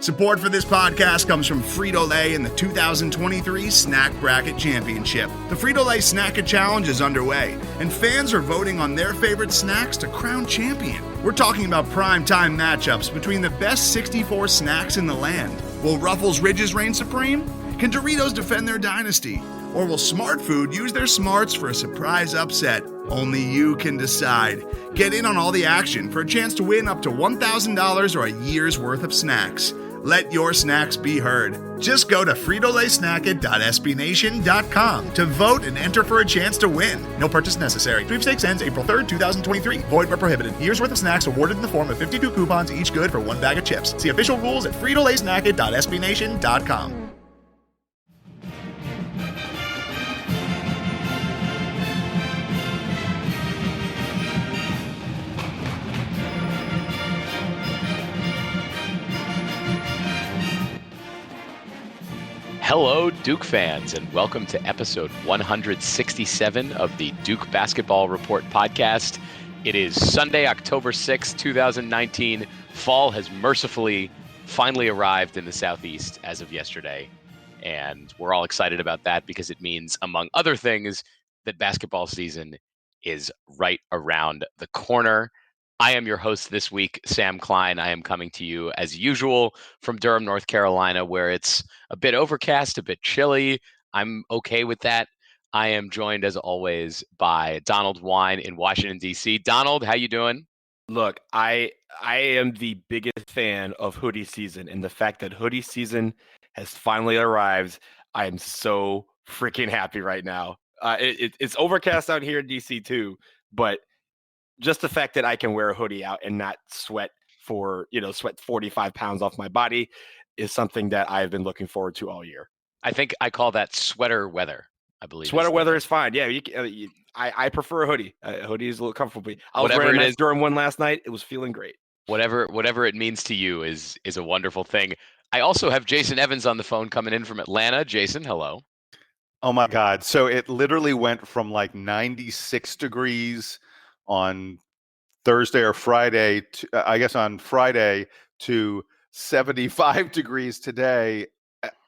Support for this podcast comes from Frito-Lay and the 2023 Snack Bracket Championship. The Frito-Lay Snack Challenge is underway, and fans are voting on their favorite snacks to crown champion. We're talking about prime-time matchups between the best 64 snacks in the land. Will Ruffles Ridges reign supreme? Can Doritos defend their dynasty? Or will Smart Food use their smarts for a surprise upset? Only you can decide. Get in on all the action for a chance to win up to $1,000 or a year's worth of snacks. Let your snacks be heard. Just go to fritolaysnacket.sbnation.com to vote and enter for a chance to win. No purchase necessary. Sweepstakes ends April 3rd, 2023. Void where prohibited. Year's worth of snacks awarded in the form of 52 coupons, each good for one bag of chips. See official rules at fritolaysnacket.sbnation.com. Hello, Duke fans, and welcome to episode 167 of the Duke Basketball Report podcast. It is Sunday, October 6th, 2019. Fall has mercifully finally arrived in the Southeast as of yesterday, and we're all excited about that because it means, among other things, that basketball season is right around the corner. I am your host this week, Sam Klein. I am coming to you, as usual, from Durham, North Carolina, where it's a bit overcast, a bit chilly. I'm okay with that. I am joined, as always, by Donald Wine in Washington, D.C. Donald, how you doing? Look, I am the biggest fan of hoodie season, and the fact that hoodie season has finally arrived, I am so freaking happy right now. It's overcast out here in D.C. too, but just the fact that I can wear a hoodie out and not sweat 45 pounds off my body is something that I've been looking forward to all year. I think I call that sweater weather, I believe. Sweater weather is fine. Yeah, I prefer a hoodie. A hoodie is a little comfortable. I was wearing a nice Durham one last night. It was feeling great. Whatever it means to you is a wonderful thing. I also have Jason Evans on the phone coming in from Atlanta. Jason, hello. Oh, my God. So it literally went from like 96 degrees on Thursday or Friday, on Friday, to 75 degrees today.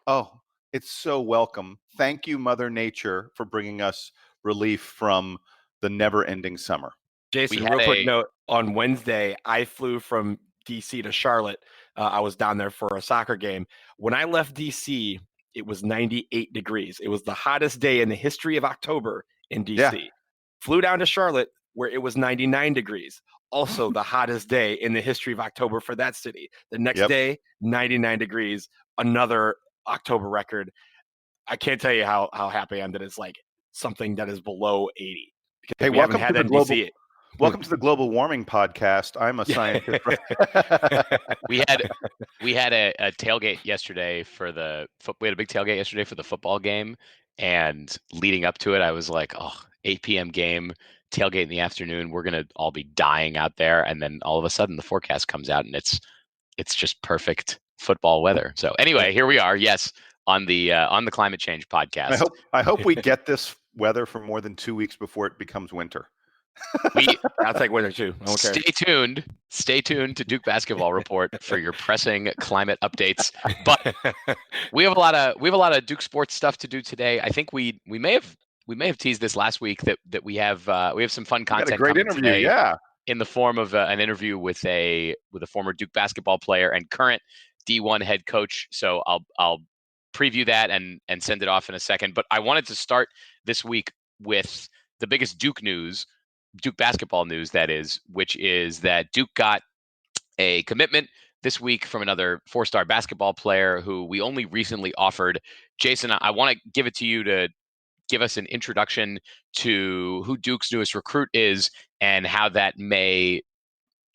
Oh, it's so welcome. Thank you, Mother Nature, for bringing us relief from the never-ending summer. Jason, real quick note, on Wednesday, I flew from D.C. to Charlotte. I was down there for a soccer game. When I left D.C., it was 98 degrees. It was the hottest day in the history of October in D.C. Yeah. Flew down to Charlotte, where it was 99 degrees. Also the hottest day in the history of October for that city. The next day, 99 degrees, another October record. I can't tell you how happy I am that it's like something that is below 80. Hey, welcome to the Global Warming Podcast. I'm a scientist. We had a tailgate yesterday we had a big tailgate yesterday for the football game, and leading up to it, I was like, 8 p.m. game, tailgate in the afternoon. We're gonna all be dying out there, and then all of a sudden the forecast comes out, and it's just perfect football weather. So anyway, here we are. Yes, on the climate change podcast. I hope we get this weather for more than 2 weeks before it becomes winter. I'll take winter too. Stay tuned to Duke Basketball Report for your pressing climate updates. But we have a lot of Duke sports stuff to do today. I think we may have teased this last week that we have some fun content. We got a great interview, yeah, in the form of an interview with a former Duke basketball player and current D1 head coach. So I'll preview that and send it off in a second. But I wanted to start this week with the biggest Duke basketball news, that is, which is that Duke got a commitment this week from another four-star basketball player who we only recently offered. Jason, I want to give it to you to give us an introduction to who Duke's newest recruit is and how that may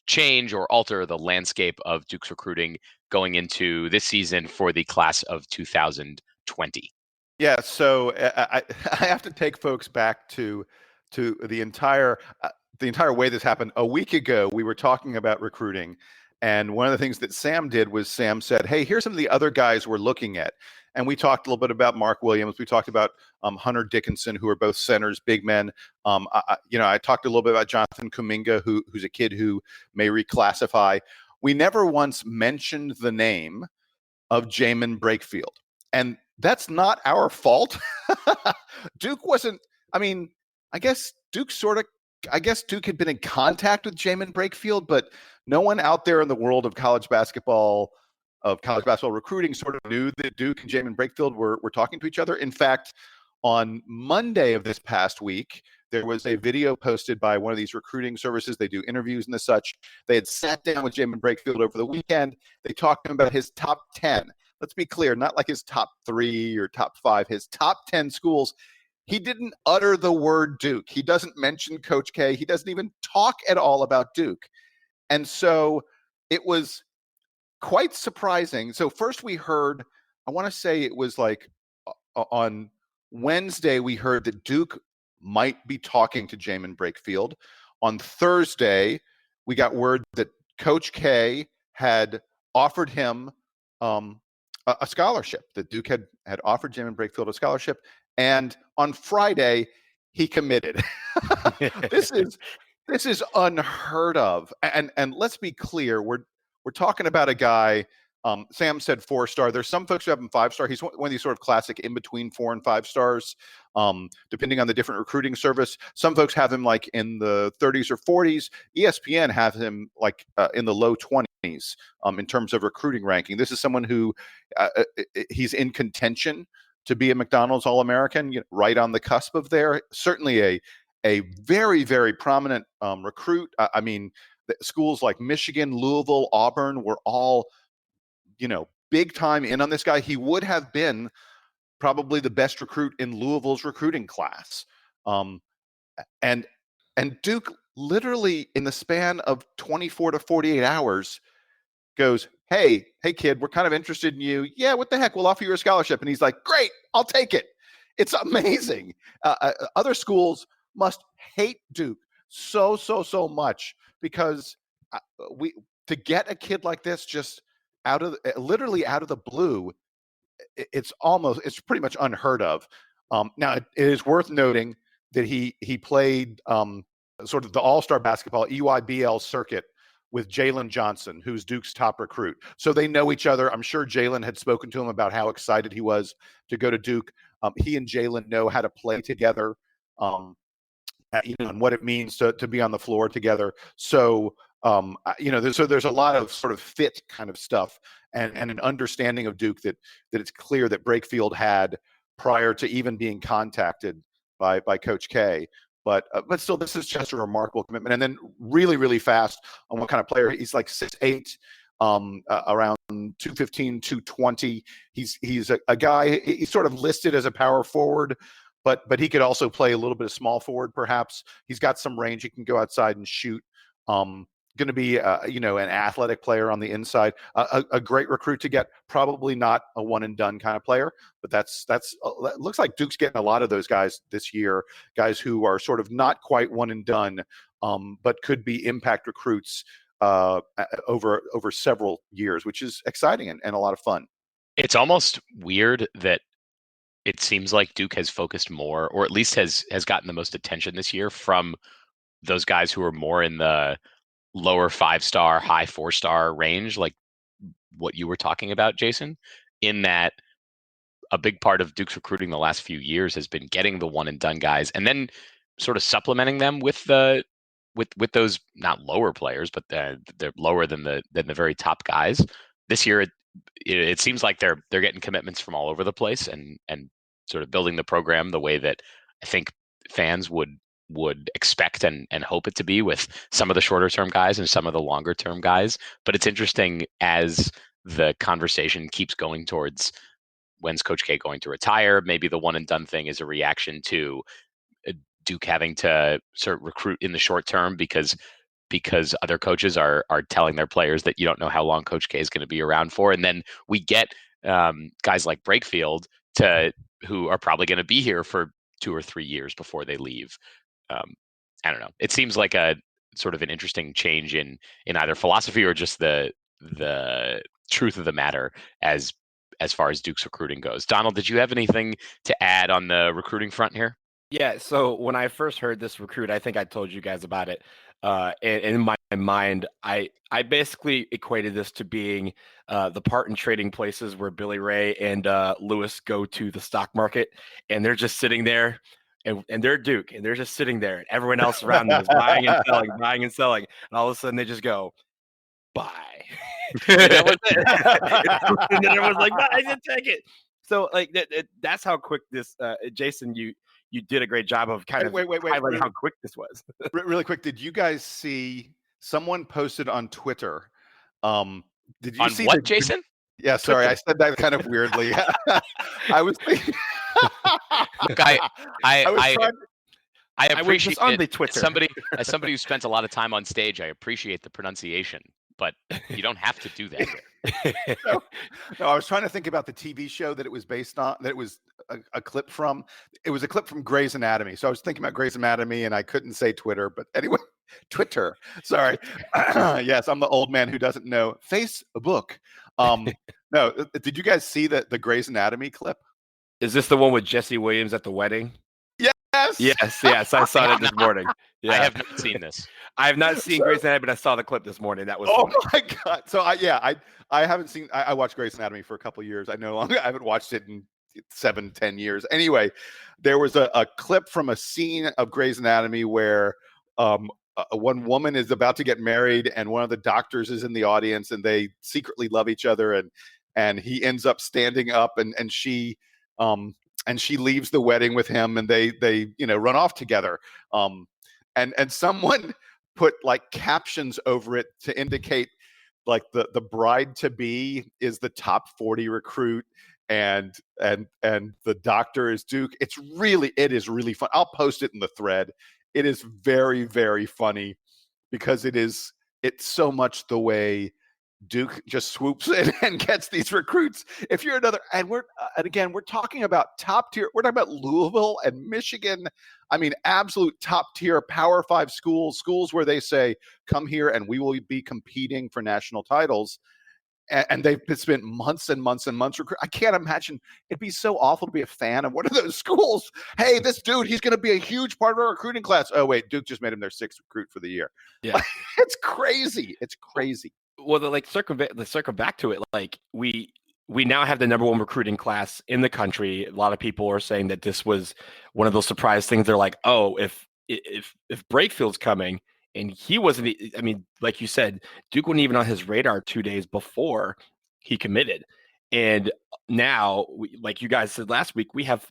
change or alter the landscape of Duke's recruiting going into this season for the class of 2020. Yeah, so I have to take folks back to the entire way this happened. A week ago, we were talking about recruiting, and one of the things that Sam did was Sam said, "Hey, here's some of the other guys we're looking at." And we talked a little bit about Mark Williams. We talked about Hunter Dickinson, who are both centers, big men. I talked a little bit about Jonathan Kuminga, who's a kid who may reclassify. We never once mentioned the name of Jamin Brakefield. And that's not our fault. Duke wasn't, I guess Duke had been in contact with Jamin Brakefield, but no one out there in the world of college basketball recruiting sort of knew that Duke and Jamin Brakefield were talking to each other. In fact, on Monday of this past week, there was a video posted by one of these recruiting services. They do interviews and the such. They had sat down with Jamin Brakefield over the weekend. They talked to him about his top 10. Let's be clear, not like his top 3 or top 5, his top 10 schools. He didn't utter the word Duke. He doesn't mention Coach K. He doesn't even talk at all about Duke. And so it was quite surprising. So first we heard, I want to say it was like on Wednesday, we heard that Duke might be talking to Jamin Brakefield. On Thursday, we got word that Coach K had offered him a scholarship, that Duke had offered Jamin Brakefield a scholarship. And on Friday, he committed. This is unheard of. And let's be clear, we're talking about a guy. Sam said 4-star. There's some folks who have him 5-star. He's one of these sort of classic in between 4 and 5 stars, depending on the different recruiting service. Some folks have him like in the 30s or 40s. ESPN have him like in the low 20s in terms of recruiting ranking. This is someone who he's in contention to be a McDonald's All-American, right on the cusp of there. Certainly a very, very prominent recruit. Schools like Michigan, Louisville, Auburn were all, big time in on this guy. He would have been probably the best recruit in Louisville's recruiting class. And Duke literally in the span of 24 to 48 hours goes, hey kid, we're kind of interested in you. Yeah, what the heck? We'll offer you a scholarship. And he's like, great, I'll take it. It's amazing. Other schools must hate Duke so much because to get a kid like this just literally out of the blue, it's pretty much unheard of. Now it is worth noting that he played sort of the all-star basketball EYBL circuit with Jalen Johnson, who's Duke's top recruit. So they know each other. I'm sure Jalen had spoken to him about how excited he was to go to Duke. He and Jalen know how to play together, and what it means to be on the floor together. So, there's a lot of sort of fit kind of stuff and an understanding of Duke that it's clear that Brakefield had prior to even being contacted by Coach K. But still, this is just a remarkable commitment. And then really, really fast on what kind of player. He's like 6'8", around 215, 220. He's a guy, he's sort of listed as a power forward, but he could also play a little bit of small forward, perhaps. He's got some range. He can go outside and shoot. Going to be, an athletic player on the inside, a great recruit to get. Probably not a one and done kind of player, but that's looks like Duke's getting a lot of those guys this year. Guys who are sort of not quite one and done, but could be impact recruits over several years, which is exciting and a lot of fun. It's almost weird that it seems like Duke has focused more, or at least has gotten the most attention this year from those guys who are more in the lower 5-star, high 4-star range, like what you were talking about, Jason, in that a big part of Duke's recruiting the last few years has been getting the one and done guys and then sort of supplementing them with those not lower players, but they're lower than the very top guys. This year, it seems like they're getting commitments from all over the place and sort of building the program the way that I think fans would expect and hope it to be, with some of the shorter term guys and some of the longer term guys. But it's interesting as the conversation keeps going towards when's Coach K going to retire. Maybe the one and done thing is a reaction to Duke having to sort of recruit in the short term because other coaches are telling their players that you don't know how long Coach K is going to be around for. And then we get guys like Brakefield who are probably going to be here for 2 or 3 years before they leave. I don't know. It seems like a sort of an interesting change in either philosophy or just the truth of the matter as far as Duke's recruiting goes. Donald, did you have anything to add on the recruiting front here? Yeah. So when I first heard this recruit, I think I told you guys about it in my mind, I basically equated this to being the part in Trading Places where Billy Ray and Lewis go to the stock market, and they're just sitting there, and they're Duke, and they're just sitting there, and everyone else around them is buying and selling, buying and selling, and all of a sudden they just go, buy. And that was it. And then everyone's like, buy, just take it. So like that's how quick this. Jason, you did a great job of kind of highlighting how quick this was. Really quick, did you guys see? Someone posted on Twitter. Did you see what, Jason? Yeah, sorry, I said that kind of weirdly. I was thinking. Look, I appreciate on the Twitter. As somebody who spent a lot of time on stage, I appreciate the pronunciation, but you don't have to do that here. No, I was trying to think about the TV show that it was based on, that it was a clip from. It was a clip from Grey's Anatomy. So I was thinking about Grey's Anatomy and I couldn't say Twitter, but anyway, Twitter. Sorry. Yes, I'm the old man who doesn't know Facebook. No, did you guys see the Grey's Anatomy clip? Is this the one with Jesse Williams at the wedding? Yes. I saw that this morning. Yeah. I have not seen this. I have not seen Grey's Anatomy, but I saw the clip this morning. That was funny. My God. So I haven't seen. I watched Grey's Anatomy for a couple of years. I haven't watched it in 7-10 years. Anyway, there was a clip from a scene of Grey's Anatomy where one woman is about to get married, and one of the doctors is in the audience, and they secretly love each other, and he ends up standing up, and she leaves the wedding with him, and they run off together. And someone put like captions over it to indicate like the bride to be is the top 40 recruit, and the doctor is Duke. It is really fun. I'll post it in the thread. It is very, very funny because it's so much the way Duke just swoops in and gets these recruits. If you're and again, we're talking about top tier. We're talking about Louisville and Michigan. I mean, absolute top tier Power 5 schools where they say, come here and we will be competing for national titles. And they've spent months and months and months. I can't imagine. It'd be so awful to be a fan of one of those schools. Hey, this dude, he's going to be a huge part of our recruiting class. Oh, wait, Duke just made him their 6th recruit for the year. Yeah. It's crazy. It's crazy. Well, circle back to it. Like we now have the number 1 recruiting class in the country. A lot of people are saying that this was one of those surprise things. They're like, oh, if Brakefield's coming. And he wasn't, I mean, like you said, Duke wasn't even on his radar 2 days before he committed. And now, like you guys said last week, we have,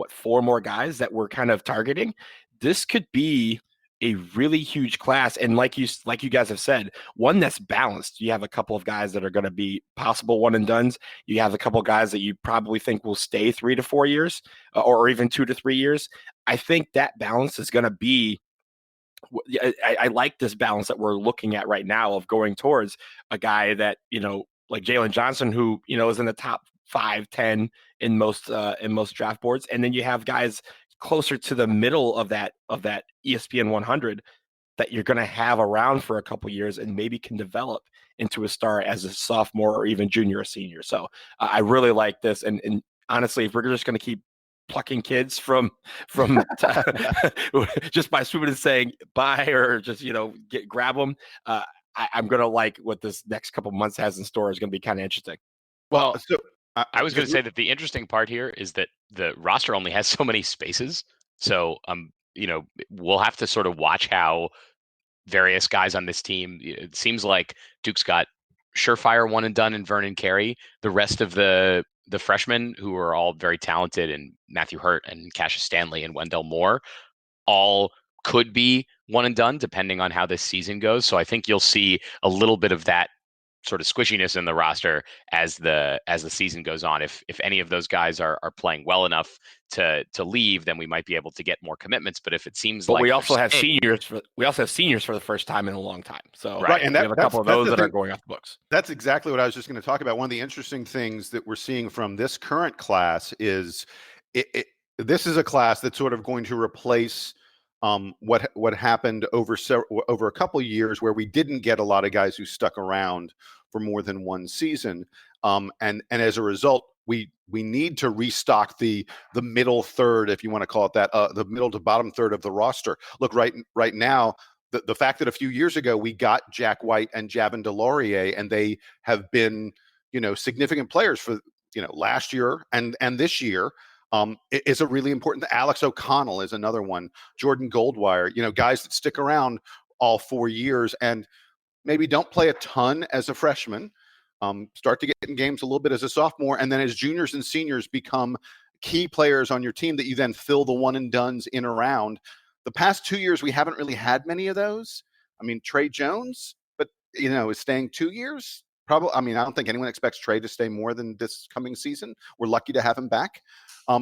4 more guys that we're kind of targeting. This could be a really huge class. And like you guys have said, one that's balanced. You have a couple of guys that are going to be possible one and dones. You have a couple of guys that you probably think will stay 3 to 4 years or even 2 to 3 years. I think that balance is going to be, I like this balance that we're looking at right now of going towards a guy that, like Jalen Johnson, who, is in the top 5-10 in most draft boards. And then you have guys closer to the middle of that ESPN 100 that you're going to have around for a couple years and maybe can develop into a star as a sophomore or even junior or senior. So I really like this. And honestly, if we're just going to keep plucking kids from just by swooping and saying bye or just grab them, I'm gonna like what this next couple months has in store. Is going to be kind of interesting. Well, so I was going to say that the interesting part here is that the roster only has so many spaces, so we'll have to sort of watch how various guys on this team. It seems like Duke's got surefire one and done in Vernon Carey. The rest of the freshmen, who are all very talented, and Matthew Hurt and Cassius Stanley and Wendell Moore, all could be one and done depending on how this season goes. So I think you'll see a little bit of that sort of squishiness in the roster as the season goes on. If any of those guys are playing well enough to leave, then we might be able to get more commitments. But if it seems like we also have seniors for the first time in a long time. So right, and we have a couple of those that are going off the books. That's exactly what I was just going to talk about. One of the interesting things that we're seeing from this current class is this is a class that's sort of going to replace what happened over a couple of years where we didn't get a lot of guys who stuck around for more than one season, and as a result, we need to restock the middle third, if you want to call it that, the middle to bottom third of the roster. Look, right now, the fact that a few years ago we got Jack White and Javin DeLaurier, and they have been, significant players for, last year and this year, is a really important. Alex O'Connell is another one. Jordan Goldwire, guys that stick around all 4 years and maybe don't play a ton as a freshman, start to get in games a little bit as a sophomore, and then as juniors and seniors become key players on your team that you then fill the one and dones in around. The past 2 years, we haven't really had many of those. I mean, Trey Jones, but, is staying 2 years. Probably. I mean, I don't think anyone expects Trey to stay more than this coming season. We're lucky to have him back.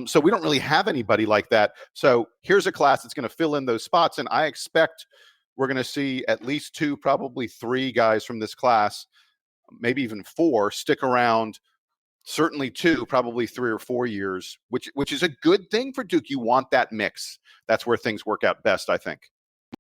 So we don't really have anybody like that. So here's a class that's going to fill in those spots. And I expect we're going to see at least 2, probably 3 guys from this class, maybe even 4, stick around. Certainly 2, probably 3 or 4 years, which is a good thing for Duke. You want that mix. That's where things work out best, I think.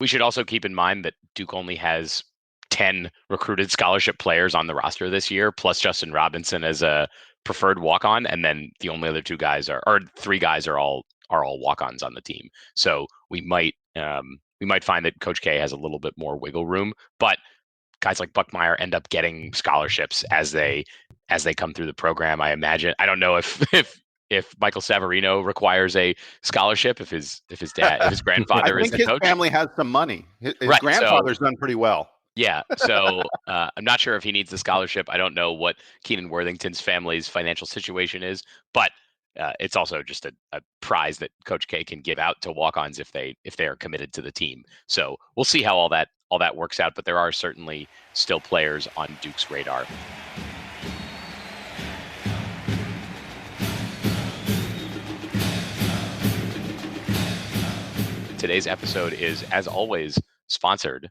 We should also keep in mind that Duke only has 10 recruited scholarship players on the roster this year, plus Justin Robinson as a preferred walk-on, and then the only other 2 guys or 3 guys are all walk-ons on the team. So we might find that Coach K has a little bit more wiggle room, but guys like Buckmeyer end up getting scholarships as they come through the program. I imagine. I don't know if Michael Savarino requires a scholarship, if his grandfather is the coach. His family has some money. His right, grandfather's done pretty well. Yeah, so I'm not sure if he needs the scholarship. I don't know what Keenan Worthington's family's financial situation is, but it's also just a prize that Coach K can give out to walk-ons if they are committed to the team. So we'll see how all that works out, but there are certainly still players on Duke's radar. Today's episode is, as always, sponsored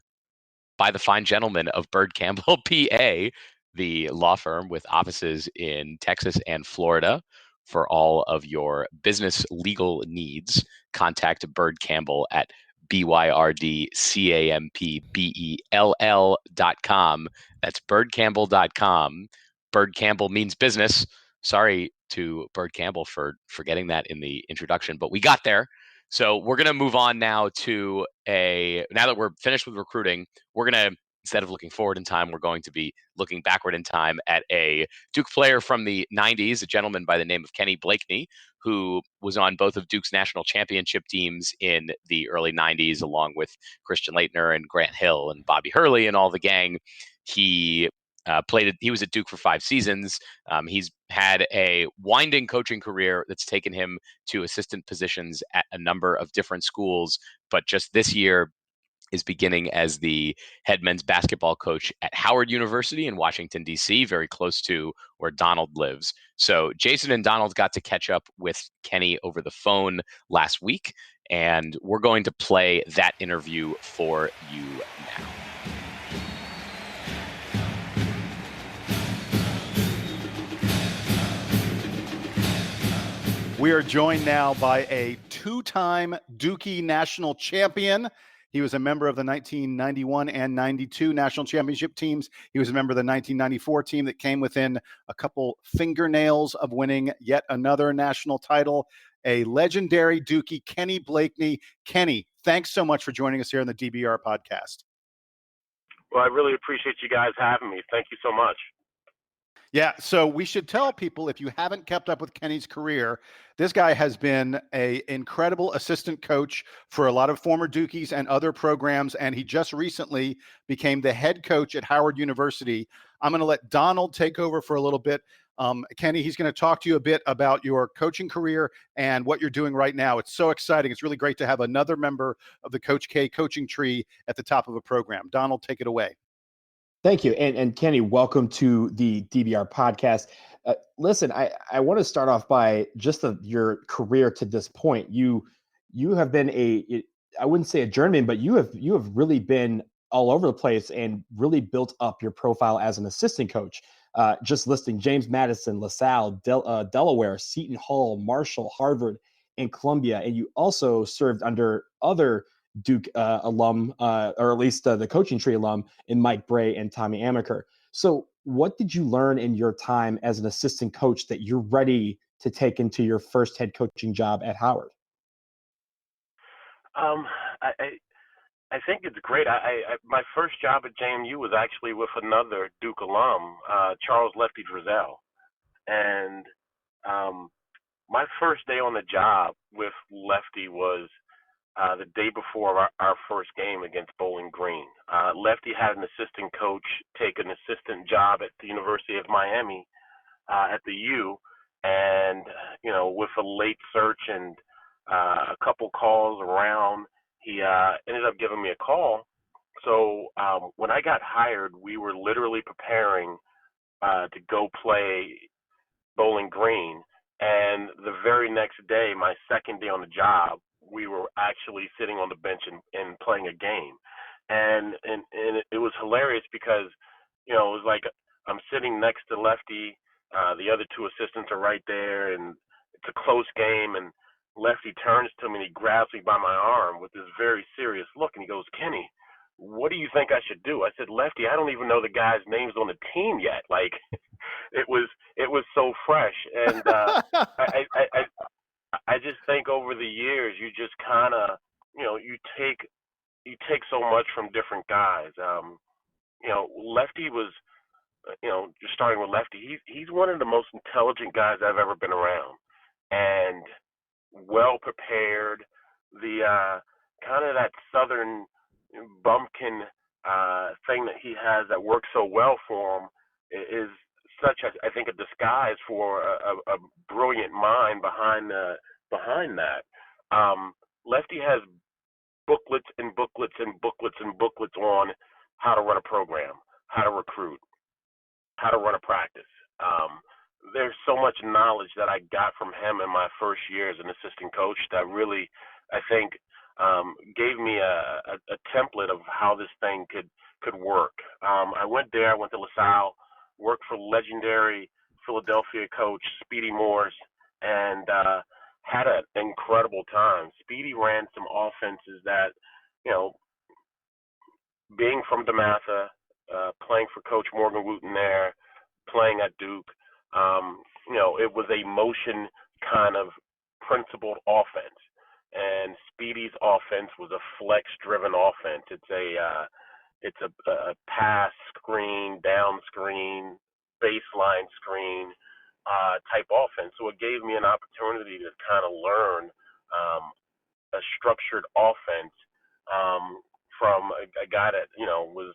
by the fine gentlemen of Byrd Campbell, PA, the law firm with offices in Texas and Florida. For all of your business legal needs, contact Byrd Campbell at BYRDCAMPBELL.com. That's birdcampbell.com. Byrd Campbell means business. Sorry to Byrd Campbell for forgetting that in the introduction, but we got there. So we're going to move on now to now that we're finished with recruiting, we're going to, instead of looking forward in time, we're going to be looking backward in time at a Duke player from the 90s, a gentleman by the name of Kenny Blakeney, who was on both of Duke's national championship teams in the early 90s, along with Christian Laettner and Grant Hill and Bobby Hurley and all the gang. He was at Duke for 5 seasons. He's had a winding coaching career that's taken him to assistant positions at a number of different schools, but just this year is beginning as the head men's basketball coach at Howard University in Washington, D.C., very close to where Donald lives. So Jason and Donald got to catch up with Kenny over the phone last week, and we're going to play that interview for you now. We are joined now by a 2-time Dukie national champion. He was a member of the 1991 and 92 national championship teams. He was a member of the 1994 team that came within a couple fingernails of winning yet another national title. A legendary Dukie, Kenny Blakeney. Kenny, thanks so much for joining us here on the DBR podcast. Well, I really appreciate you guys having me. Thank you so much. Yeah, so we should tell people, if you haven't kept up with Kenny's career, this guy has been an incredible assistant coach for a lot of former Dukies and other programs, and he just recently became the head coach at Howard University. I'm going to let Donald take over for a little bit. Kenny, he's going to talk to you a bit about your coaching career and what you're doing right now. It's so exciting. It's really great to have another member of the Coach K coaching tree at the top of a program. Donald, take it away. Thank you. And Kenny, welcome to the DBR podcast. Listen, I want to start off by just your career to this point. You have been I wouldn't say a journeyman, but you have really been all over the place and really built up your profile as an assistant coach. Just listing James Madison, LaSalle, Delaware, Seton Hall, Marshall, Harvard, and Columbia. And you also served under other Duke alum, or at least the coaching tree alum, in Mike Brey and Tommy Amaker. So what did you learn in your time as an assistant coach that you're ready to take into your first head coaching job at Howard? I I think it's great. My first job at JMU was actually with another Duke alum, Charles Lefty Dreisell, and my first day on the job with Lefty was the day before our first game against Bowling Green. Lefty had an assistant coach take an assistant job at the University of Miami at the U, and with a late search and a couple calls around, he ended up giving me a call. So when I got hired, we were literally preparing to go play Bowling Green, and the very next day, my second day on the job, we were actually sitting on the bench and playing a game, and it was hilarious because it was like I'm sitting next to Lefty, the other two assistants are right there, and it's a close game, and Lefty turns to me and he grabs me by my arm with this very serious look, and he goes, "Kenny, what do you think I should do?" I said, "Lefty, I don't even know the guys' names on the team yet." Like, it was so fresh, and I just think over the years you just kind of you take so much from different guys. Lefty was just starting with Lefty. He's one of the most intelligent guys I've ever been around, and well prepared. The kind of that Southern bumpkin thing that he has that works so well for him is such, I think, a disguise for a brilliant mind behind that. Lefty has booklets and booklets and booklets and booklets on how to run a program, how to recruit, how to run a practice. There's so much knowledge that I got from him in my first year as an assistant coach that really, I think, gave me a template of how this thing could work. I went to LaSalle, worked for legendary Philadelphia coach Speedy Morse, and had an incredible time. Speedy ran some offenses that, being from DeMatha, playing for Coach Morgan Wooten there, playing at Duke, it was a motion kind of principled offense. And Speedy's offense was a flex-driven offense. It's a pass screen, down screen, baseline screen type offense. So it gave me an opportunity to kind of learn a structured offense from a guy that was,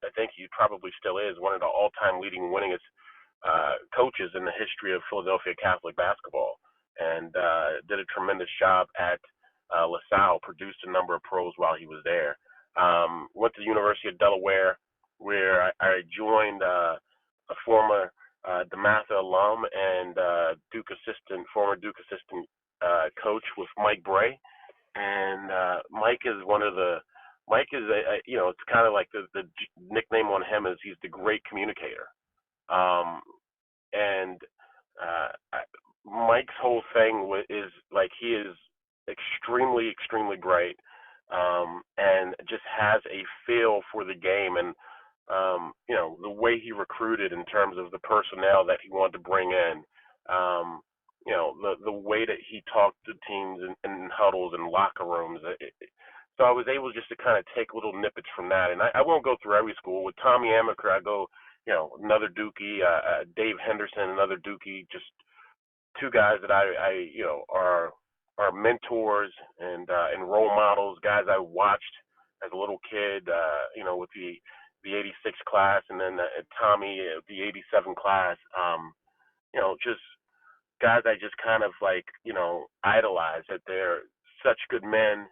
I think he probably still is, one of the all-time leading winningest coaches in the history of Philadelphia Catholic basketball, and did a tremendous job at LaSalle, produced a number of pros while he was there. Went to the University of Delaware, where I joined a former DeMatha alum and former Duke assistant coach with Mike Brey. And Mike is it's kind of like the nickname on him is he's the great communicator. Mike's whole thing is like he is extremely, extremely bright, and just has a feel for the game, and the way he recruited in terms of the personnel that he wanted to bring in, the way that he talked to teams in huddles and locker rooms. So I was able just to kind of take little snippets from that, and I won't go through every school. With Tommy Amaker, I go, another Dukie, Dave Henderson, another Dukie, just two guys that I are mentors and role models, guys I watched as a little kid, with the 86 class, and then Tommy, the 87 class, just guys I just kind of idolize, that they're such good men.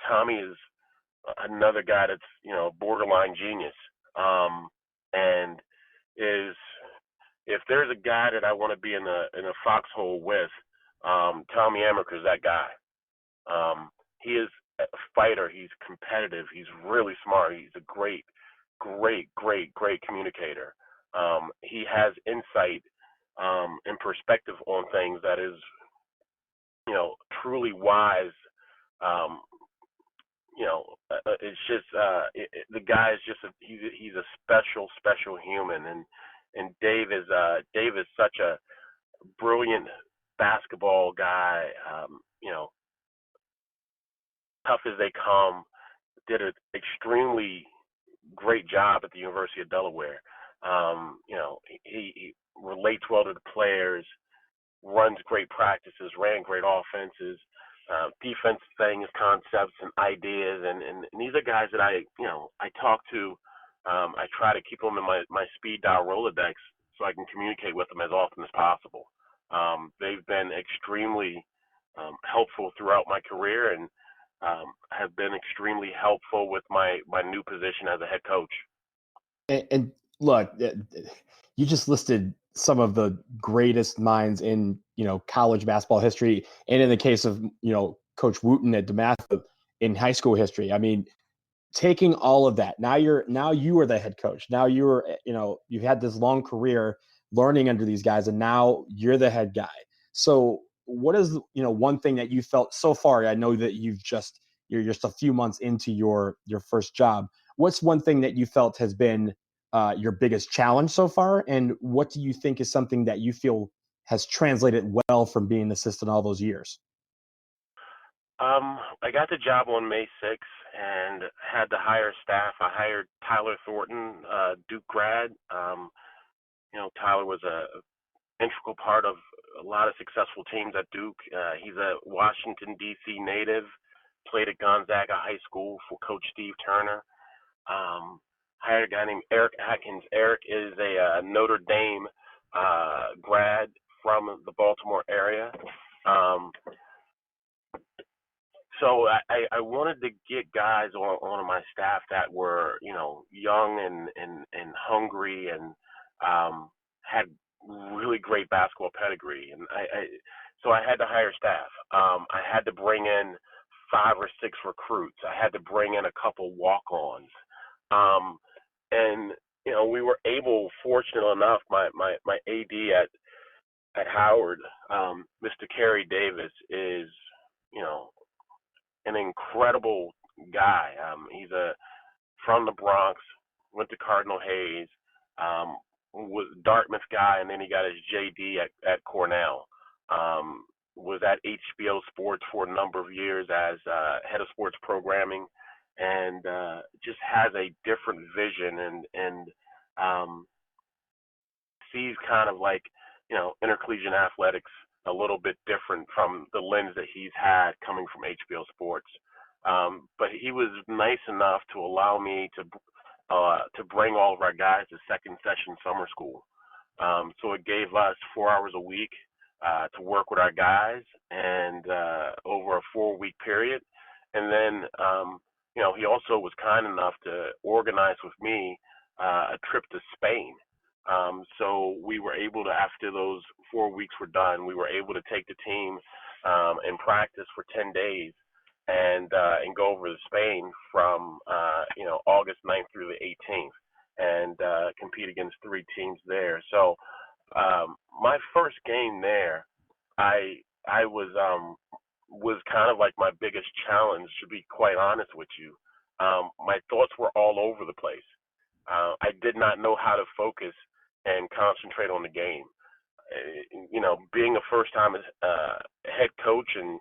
Tommy is another guy that's, borderline genius, and is, if there's a guy that I want to be in a foxhole with, Tommy Amaker is that guy. He is a fighter. He's competitive. He's really smart. He's a great, great, great, great communicator. He has insight and perspective on things that is, truly wise. It's just the guy is just he's a special, special human, and Dave is such a brilliant basketball guy. tough as they come, did an extremely great job at the University of Delaware. He relates well to the players, runs great practices, ran great offenses, defense things, concepts, and ideas. And these are guys that I talk to. I try to keep them in my speed dial Rolodex so I can communicate with them as often as possible. They've been extremely helpful throughout my career and have been extremely helpful with my new position as a head coach. And look, you just listed some of the greatest minds in, college basketball history. And in the case of, Coach Wooten at DeMatha in high school history. I mean, taking all of that, now you are the head coach. Now you've had this long career learning under these guys, and now you're the head guy. So what is, one thing that you felt so far? I know that you're just a few months into your first job. What's one thing that you felt has been your biggest challenge so far? And what do you think is something that you feel has translated well from being an assistant all those years? I got the job on May 6th and had to hire staff. I hired Tyler Thornton, Duke grad. Tyler was a integral part of a lot of successful teams at Duke. He's a Washington, D.C. native, played at Gonzaga High School for Coach Steve Turner. Hired a guy named Eric Atkins. Eric is a Notre Dame grad from the Baltimore area. So I wanted to get guys on my staff that were, young and hungry and had really great basketball pedigree. And so I had to hire staff. I had to bring in 5 or 6 recruits. I had to bring in a couple walk-ons. And we were able, fortunate enough, my AD at Howard, Mr. Kerry Davis, is, an incredible guy. He's from the Bronx, went to Cardinal Hayes, was a Dartmouth guy, and then he got his JD at Cornell. Was at HBO Sports for a number of years as head of sports programming, and just has a different vision and sees kind of like, intercollegiate athletics a little bit different from the lens that he's had coming from HBO Sports. But he was nice enough to allow me to bring all of our guys to second session summer school. So it gave us 4 hours a week to work with our guys and over a 4-week period. And then, he also was kind enough to organize with me a trip to Spain. So we were able to, after those 4 weeks were done, we were able to take the team and practice for 10 days and go over to Spain from, August 9th through the 18th and compete against 3 teams there. So my first game there, I was kind of like my biggest challenge, to be quite honest with you. My thoughts were all over the place. I did not know how to focus and concentrate on the game. Being a first-time head coach, and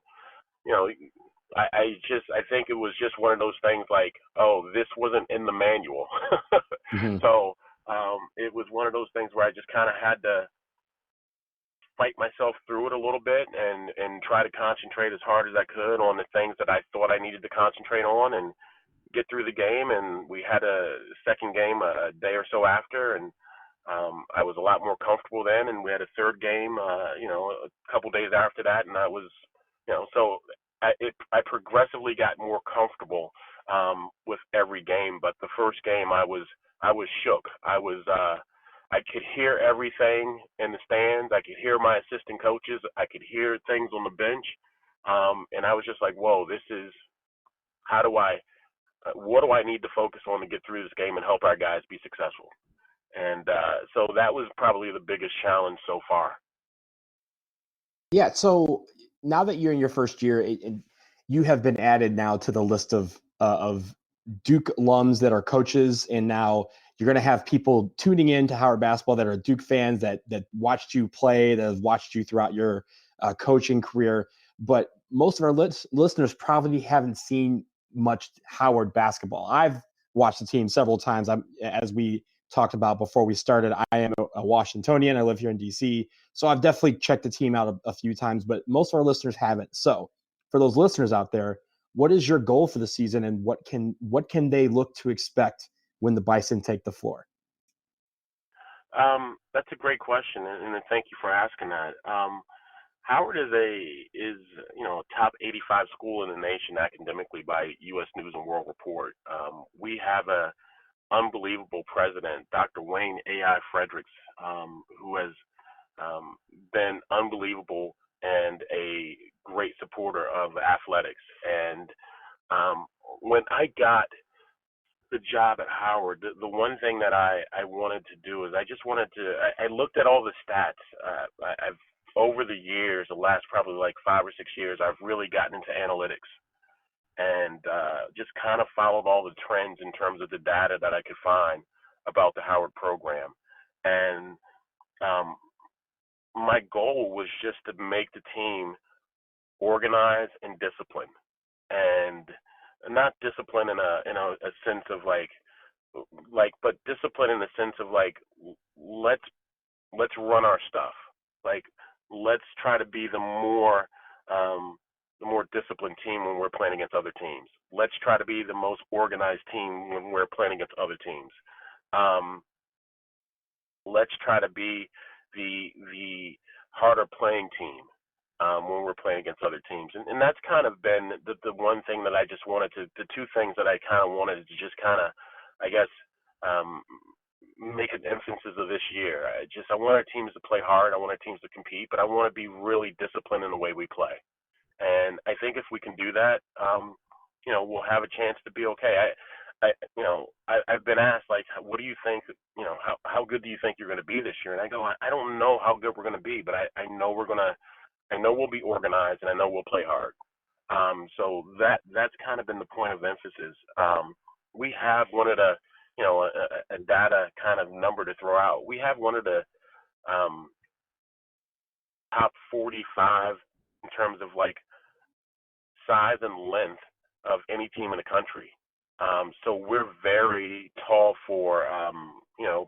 I think it was just one of those things like, oh, this wasn't in the manual. Mm-hmm. So it was one of those things where I just kind of had to fight myself through it a little bit and try to concentrate as hard as I could on the things that I thought I needed to concentrate on and get through the game. And we had a second game a day or so after, and I was a lot more comfortable then, and we had a third game, a couple days after that, and I was, so I progressively got more comfortable with every game. But the first game, I was shook. I could hear everything in the stands. I could hear my assistant coaches. I could hear things on the bench, and I was just like, whoa, this is what do I need to focus on to get through this game and help our guys be successful? And so that was probably the biggest challenge so far. Yeah. So now that you're in your first year, you have been added now to the list of Duke alums that are coaches, and now you're going to have people tuning in to Howard basketball that are Duke fans that watched you play, that have watched you throughout your coaching career. But most of our listeners probably haven't seen much Howard basketball. I've watched the team several times. As we talked about before we started, I am a Washingtonian. I live here in DC. So I've definitely checked the team out a few times, but most of our listeners haven't. So for those listeners out there, what is your goal for the season, and what can they look to expect when the Bison take the floor? That's a great question, and thank you for asking that. Howard is a top 85 school in the nation academically by U.S. News and World Report. We have a unbelievable president, Dr. Wayne A.I. Fredericks, who has been unbelievable and a great supporter of athletics. And when I got the job at Howard, the one thing that I wanted to do is I looked at all the stats. I've over the years, the last probably like 5 or 6 years, I've really gotten into analytics and just kind of followed all the trends in terms of the data that I could find about the Howard program. And my goal was just to make the team organized and disciplined, and not discipline in a sense of but discipline in the sense of let's run our stuff. Let's try to be the more disciplined team when we're playing against other teams. Let's try to be the most organized team when we're playing against other teams. Let's try to be the harder playing team when we're playing against other teams. And that's kind of been the one thing that I just wanted to, the two things that I kind of wanted to just kind of, I guess, make an emphasis of this year. I want our teams to play hard. I want our teams to compete, but I want to be really disciplined in the way we play. And I think if we can do that, we'll have a chance to be okay. I've been asked, what do you think, how good do you think you're going to be this year? And I go, I don't know how good we're going to be, but I know we'll be organized, and I know we'll play hard. So that's kind of been the point of emphasis. We have one of the, a data kind of number to throw out. We have one of the top 45 in terms of size and length of any team in the country. So we're very tall for,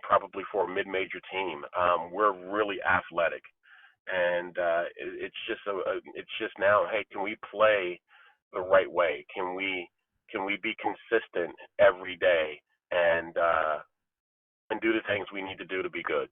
probably for a mid-major team. We're really athletic, and it's just now, hey, can we play the right way? Can we be consistent every day and do the things we need to do to be good?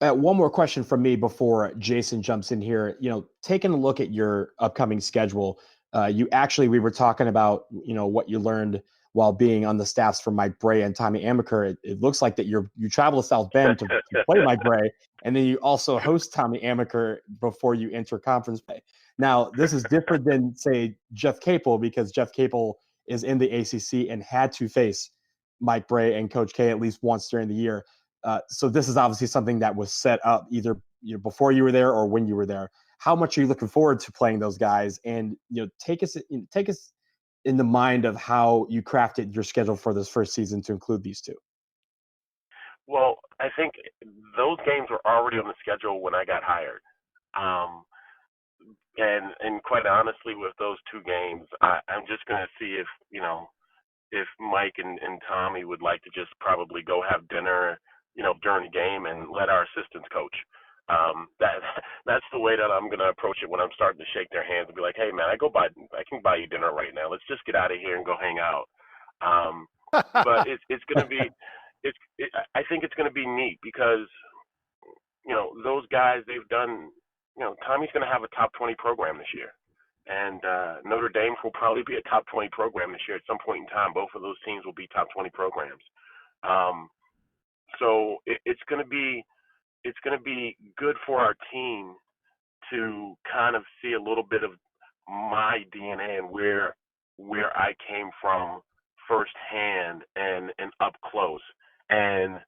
One more question from me before Jason jumps in here. Taking a look at your upcoming schedule, we were talking about, what you learned while being on the staffs for Mike Brey and Tommy Amaker. It looks like that you travel to South Bend to play Mike Brey, and then you also host Tommy Amaker before you enter conference play. Now, this is different than, say, Jeff Capel, because Jeff Capel is in the ACC and had to face Mike Brey and Coach K at least once during the year. So this is obviously something that was set up either before you were there or when you were there. How much are you looking forward to playing those guys? And take us in the mind of how you crafted your schedule for this first season to include these two. Well, I think those games were already on the schedule when I got hired. And quite honestly, with those two games, I'm just going to see if Mike and Tommy would like to just probably go have dinner, during the game and let our assistants coach. That's the way that I'm going to approach it when I'm starting to shake their hands and be like, hey man, I can buy you dinner right now. Let's just get out of here and go hang out. But it's going to be, I think it's going to be neat because, those guys, they've done, Tommy's going to have a top 20 program this year. And Notre Dame will probably be a top 20 program this year at some point in time. Both of those teams will be top 20 programs. So it's going to be good for our team to kind of see a little bit of my DNA and where I came from firsthand and up close, and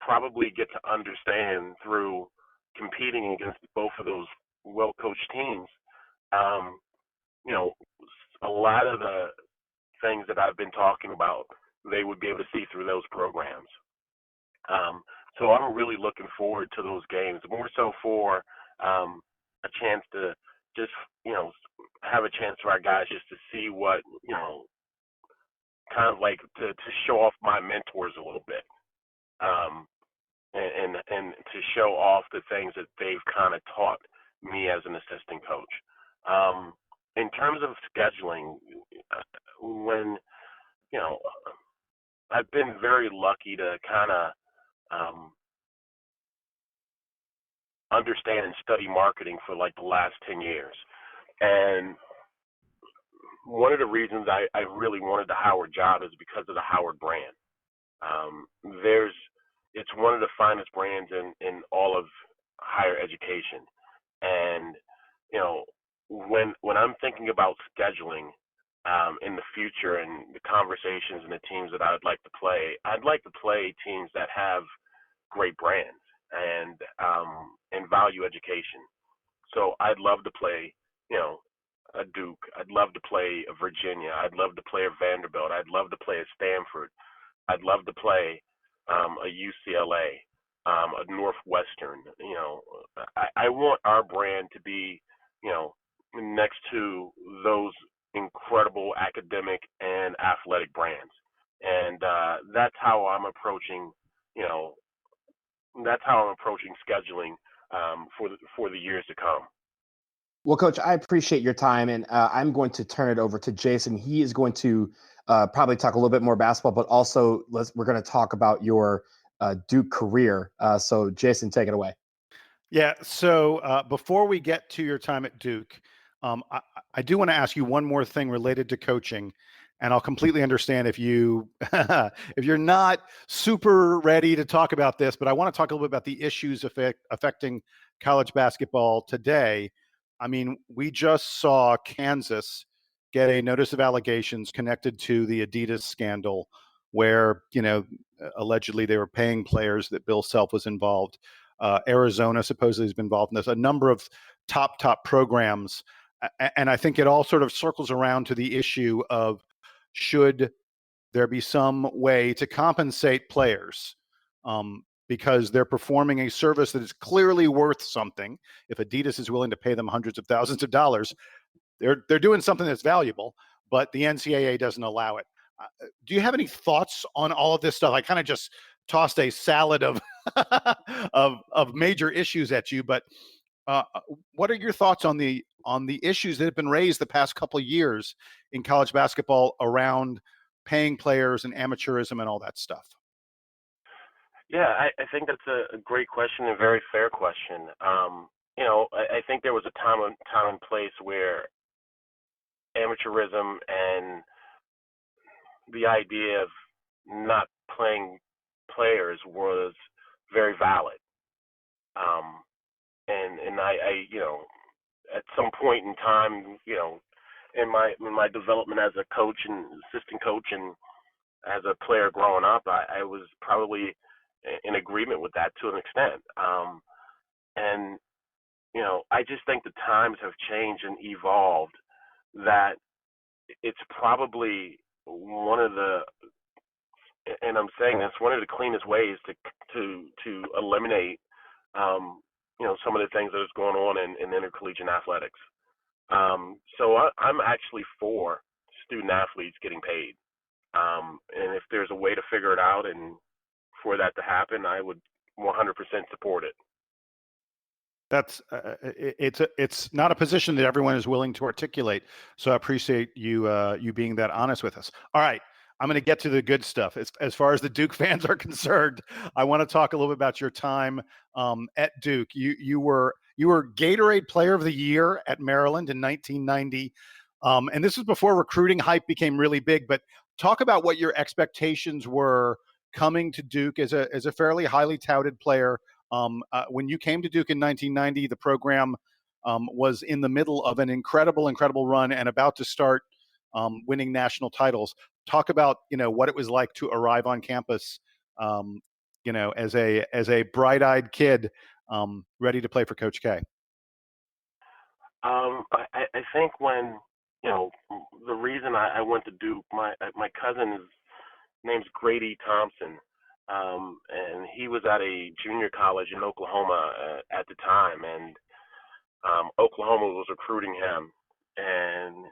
probably get to understand through competing against both of those well-coached teams, a lot of the things that I've been talking about, they would be able to see through those programs. So I'm really looking forward to those games, more so for a chance to just, have a chance for our guys just to see what, kind of like to show off my mentors a little bit. And to show off the things that they've kind of taught me as an assistant coach. In terms of scheduling, when, I've been very lucky to kind of understand and study marketing for like the last 10 years. And one of the reasons I really wanted the Howard job is because of the Howard brand. It's one of the finest brands in all of higher education. And, when I'm thinking about scheduling in the future and the conversations and the teams that I would like to play, I'd like to play teams that have great brands and value education. So I'd love to play, a Duke. I'd love to play a Virginia. I'd love to play a Vanderbilt. I'd love to play a Stanford. I'd love to play a UCLA, a Northwestern. I want our brand to be, next to those incredible academic and athletic brands. And that's how I'm approaching, scheduling for the years to come. Well, Coach, I appreciate your time, and I'm going to turn it over to Jason. He is going to probably talk a little bit more basketball, but also we're going to talk about your Duke career. So, Jason, take it away. Yeah. So before we get to your time at Duke, I do want to ask you one more thing related to coaching, and I'll completely understand if you if you're not super ready to talk about this, but I want to talk a little bit about the issues affecting college basketball today. I mean, we just saw Kansas get a notice of allegations connected to the Adidas scandal, where, allegedly they were paying players, that Bill Self was involved. Arizona supposedly has been involved in this, a number of top programs. And I think it all sort of circles around to the issue of, should there be some way to compensate players because they're performing a service that is clearly worth something. If Adidas is willing to pay them hundreds of thousands of dollars, they're doing something that's valuable, but the NCAA doesn't allow it. Do you have any thoughts on all of this stuff? I kind of just tossed a salad of of major issues at you, but what are your thoughts on the issues that have been raised the past couple of years in college basketball around paying players and amateurism and all that stuff? Yeah, I think that's a great question and a very fair question. I think there was a time and place where amateurism and the idea of not playing players was very valid. And I at some point in time, in my development as a coach and assistant coach and as a player growing up, I was probably in agreement with that to an extent. And, I just think the times have changed and evolved, that it's probably one of the, and I'm saying that's one of the cleanest ways to eliminate, some of the things that is going on in intercollegiate athletics. So I'm actually for student athletes getting paid. And if there's a way to figure it out and for that to happen, I would 100% support it. That's it's not a position that everyone is willing to articulate. So I appreciate you being that honest with us. All right, I'm going to get to the good stuff. As far as the Duke fans are concerned, I want to talk a little bit about your time at Duke. You were Gatorade Player of the Year at Maryland in 1990, and this was before recruiting hype became really big. But talk about what your expectations were coming to Duke as a fairly highly touted player. When you came to Duke in 1990, the program was in the middle of an incredible run and about to start winning national titles. Talk about what it was like to arrive on campus, as a bright-eyed kid, ready to play for Coach K. I think when the reason I went to Duke, my cousin name's Grady Thompson. And he was at a junior college in Oklahoma at the time. And Oklahoma was recruiting him, and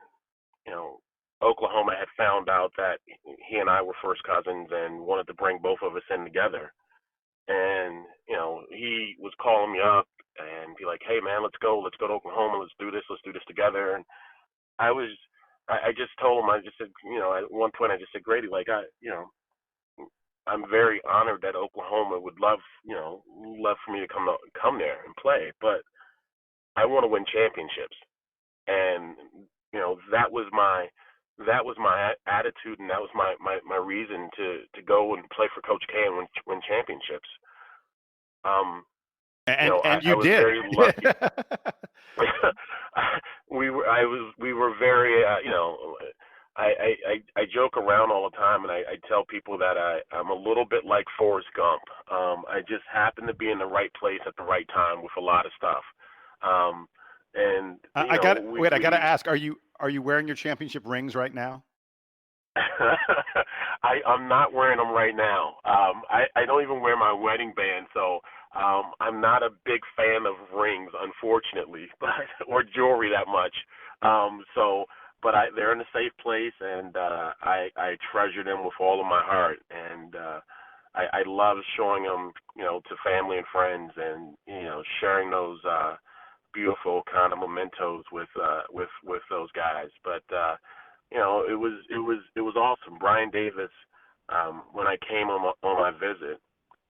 Oklahoma had found out that he and I were first cousins and wanted to bring both of us in together. And he was calling me up and be like, "Hey man, let's go to Oklahoma, let's do this together." And I just told him, I just said, at one point I just said, "Grady, like I'm very honored that Oklahoma would love for me to come there and play, but I want to win championships." And that was my attitude, and that was my reason to go and play for Coach K and win championships. You I was did. very lucky. we were very I joke around all the time, and I tell people that I'm a little bit like Forrest Gump. I just happened to be in the right place at the right time with a lot of stuff. And I got to ask, are you wearing your championship rings right now? I'm not wearing them right now. I don't even wear my wedding band, so I'm not a big fan of rings, unfortunately, or jewelry that much. But they're in a safe place, and I treasure them with all of my heart, and I love showing them, to family and friends, and sharing those beautiful kind of mementos with those guys. But it was awesome. Brian Davis, when I came on my visit,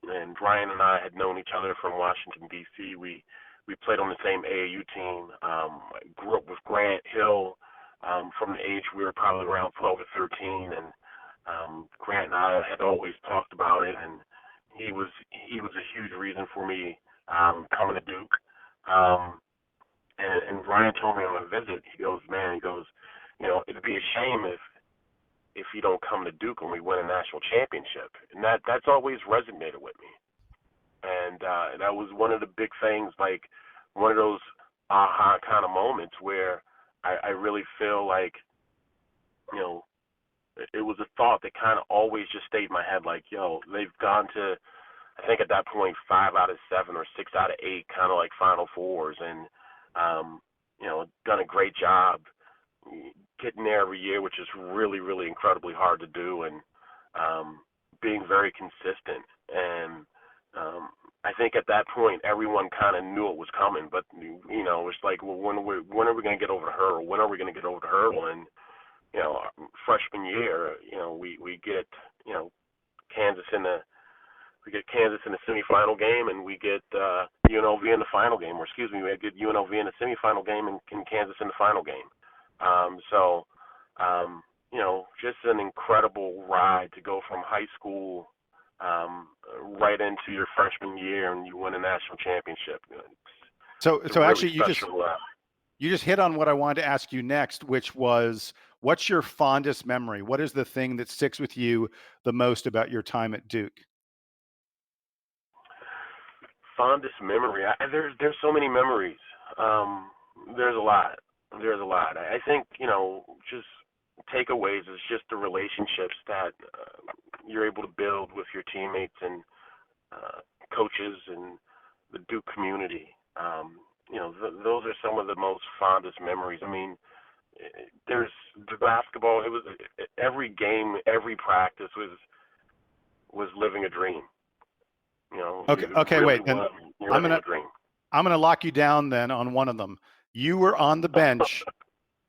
and Brian and I had known each other from Washington D.C. We played on the same AAU team. I grew up with Grant Hill from the age we were probably around 12 or 13, and Grant and I had always talked about it, and he was a huge reason for me coming to Duke. And Brian told me on a visit, he goes, it'd be a shame if you don't come to Duke and we win a national championship. And that's always resonated with me. And that was one of the big things, like one of those aha kind of moments where I really feel like, it was a thought that kind of always just stayed in my head, like, they've gone to, I think at that point, 5 out of 7 or 6 out of 8 kind of like Final Fours, and done a great job getting there every year, which is really, really incredibly hard to do, and being very consistent. And I think at that point, everyone kind of knew it was coming, but, it's like, well, when are we going to get over the hurdle? When are we going to get over the hurdle? And, freshman year, we get, Kansas in the semifinal game, and we get UNLV in the final game, or excuse me, we get UNLV in the semifinal game and Kansas in the final game. Just an incredible ride to go from high school right into your freshman year, and you win a national championship. So really actually, special, you just hit on what I wanted to ask you next, which was, what's your fondest memory? What is the thing that sticks with you the most about your time at Duke? Fondest memory. There's so many memories. There's a lot. I think, just takeaways is just the relationships that you're able to build with your teammates and coaches and the Duke community. Those are some of the most fondest memories. I mean, there's the basketball. It was every game, every practice was living a dream. Okay, really wait. Then I'm gonna lock you down then on one of them. You were on the bench.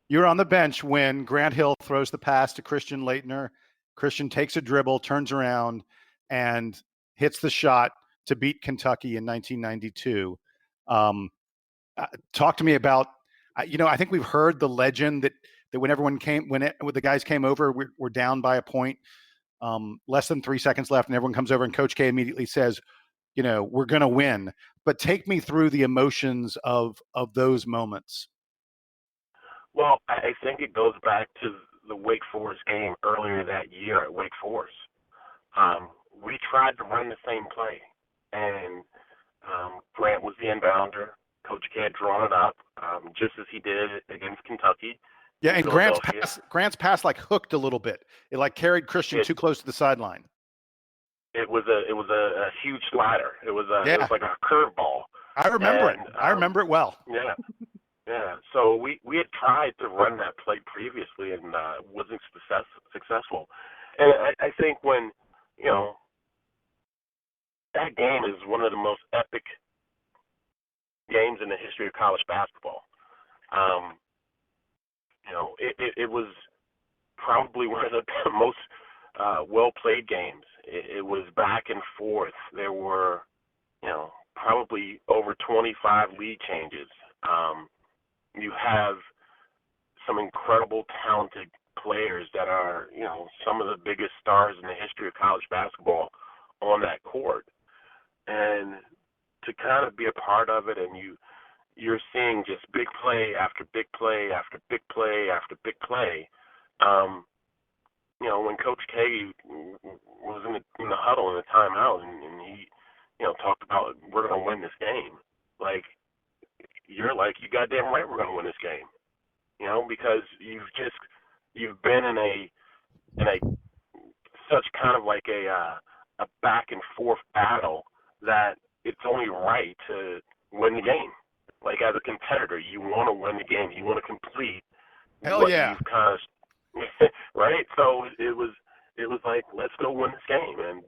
You're on the bench when Grant Hill throws the pass to Christian Laettner. Christian takes a dribble, turns around, and hits the shot to beat Kentucky in 1992. Talk to me about, I think we've heard the legend that when the guys came over, we're down by a point, less than 3 seconds left, and everyone comes over, and Coach K immediately says, we're going to win. But take me through the emotions of those moments. Well, I think it goes back to the Wake Forest game earlier that year at Wake Forest. We tried to run the same play, and Grant was the inbounder. Coach K had drawn it up, just as he did against Kentucky. Yeah, and Grant's pass like hooked a little bit. It like carried Christian too close to the sideline. It was a huge slider. It was like a curveball. I remember it. I remember it well. Yeah. Yeah. So we had tried to run that play previously and wasn't successful. And I think when, that game is one of the most epic games in the history of college basketball. It was probably one of the most well-played games. It was back and forth. There were, probably over 25 lead changes. You have some incredible, talented players that are, some of the biggest stars in the history of college basketball on that court. And to kind of be a part of it, and you're seeing just big play after big play after big play after big play. When Coach K was in the huddle in the timeout, and he, talked about, we're going to win this game. Like, you're like, you goddamn right we're going to win this game. Because you've been in a such kind of like a back and forth battle that it's only right to win the game. Like, as a competitor, you want to win the game. You want to complete Hell yeah. You've kind of right. So it was like, let's go win this game, and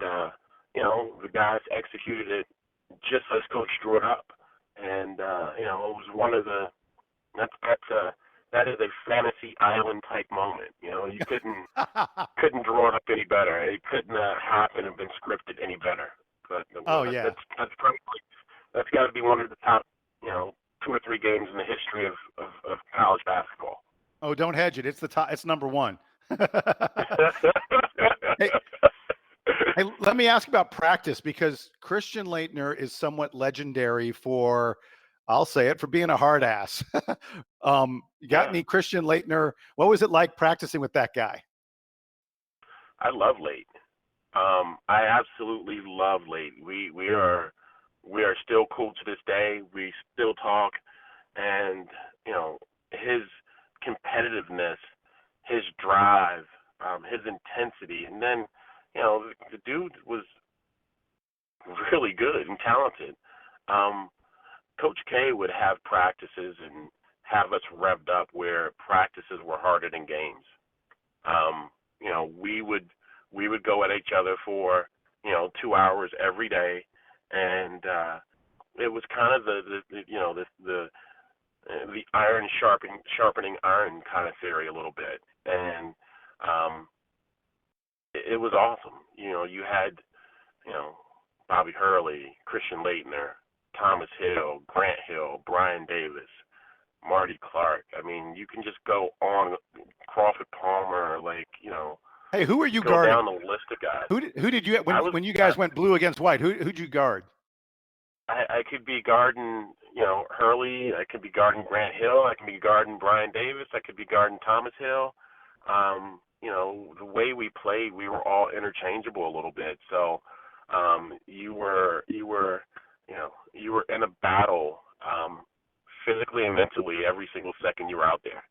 the guys executed it just as Coach drew it up, and it was one of the that is a fantasy island type moment. You couldn't draw it up any better. It couldn't happen and been scripted any better. But that's probably, that's got to be one of the top 2 or 3 games in the history of college basketball. Oh, don't hedge it. It's the top. It's number 1. Hey, let me ask about practice, because Christian Laettner is somewhat legendary for, I'll say it, for being a hard ass. You got any Christian Laettner? What was it like practicing with that guy? I love Late. I absolutely love Late. We are still cool to this day. We still talk, and his competitiveness, his drive, his intensity, and then the dude was really good and talented. Coach K would have practices and have us revved up where practices were harder than games. We would go at each other for 2 hours every day, and it was kind of the iron sharpening iron kind of theory a little bit, and it was awesome. You had Bobby Hurley, Christian Laettner, Thomas Hill, Grant Hill, Brian Davis, Marty Clark. I mean, you can just go on. Crawford Palmer, Hey, who are you guarding? Down the list of guys. Who did you when you guys went blue against white? Who'd you guard? I could be guarding, Hurley. I could be guarding Grant Hill. I could be guarding Brian Davis. I could be guarding Thomas Hill. The way we played, we were all interchangeable a little bit. So you were in a battle physically and mentally every single second you were out there.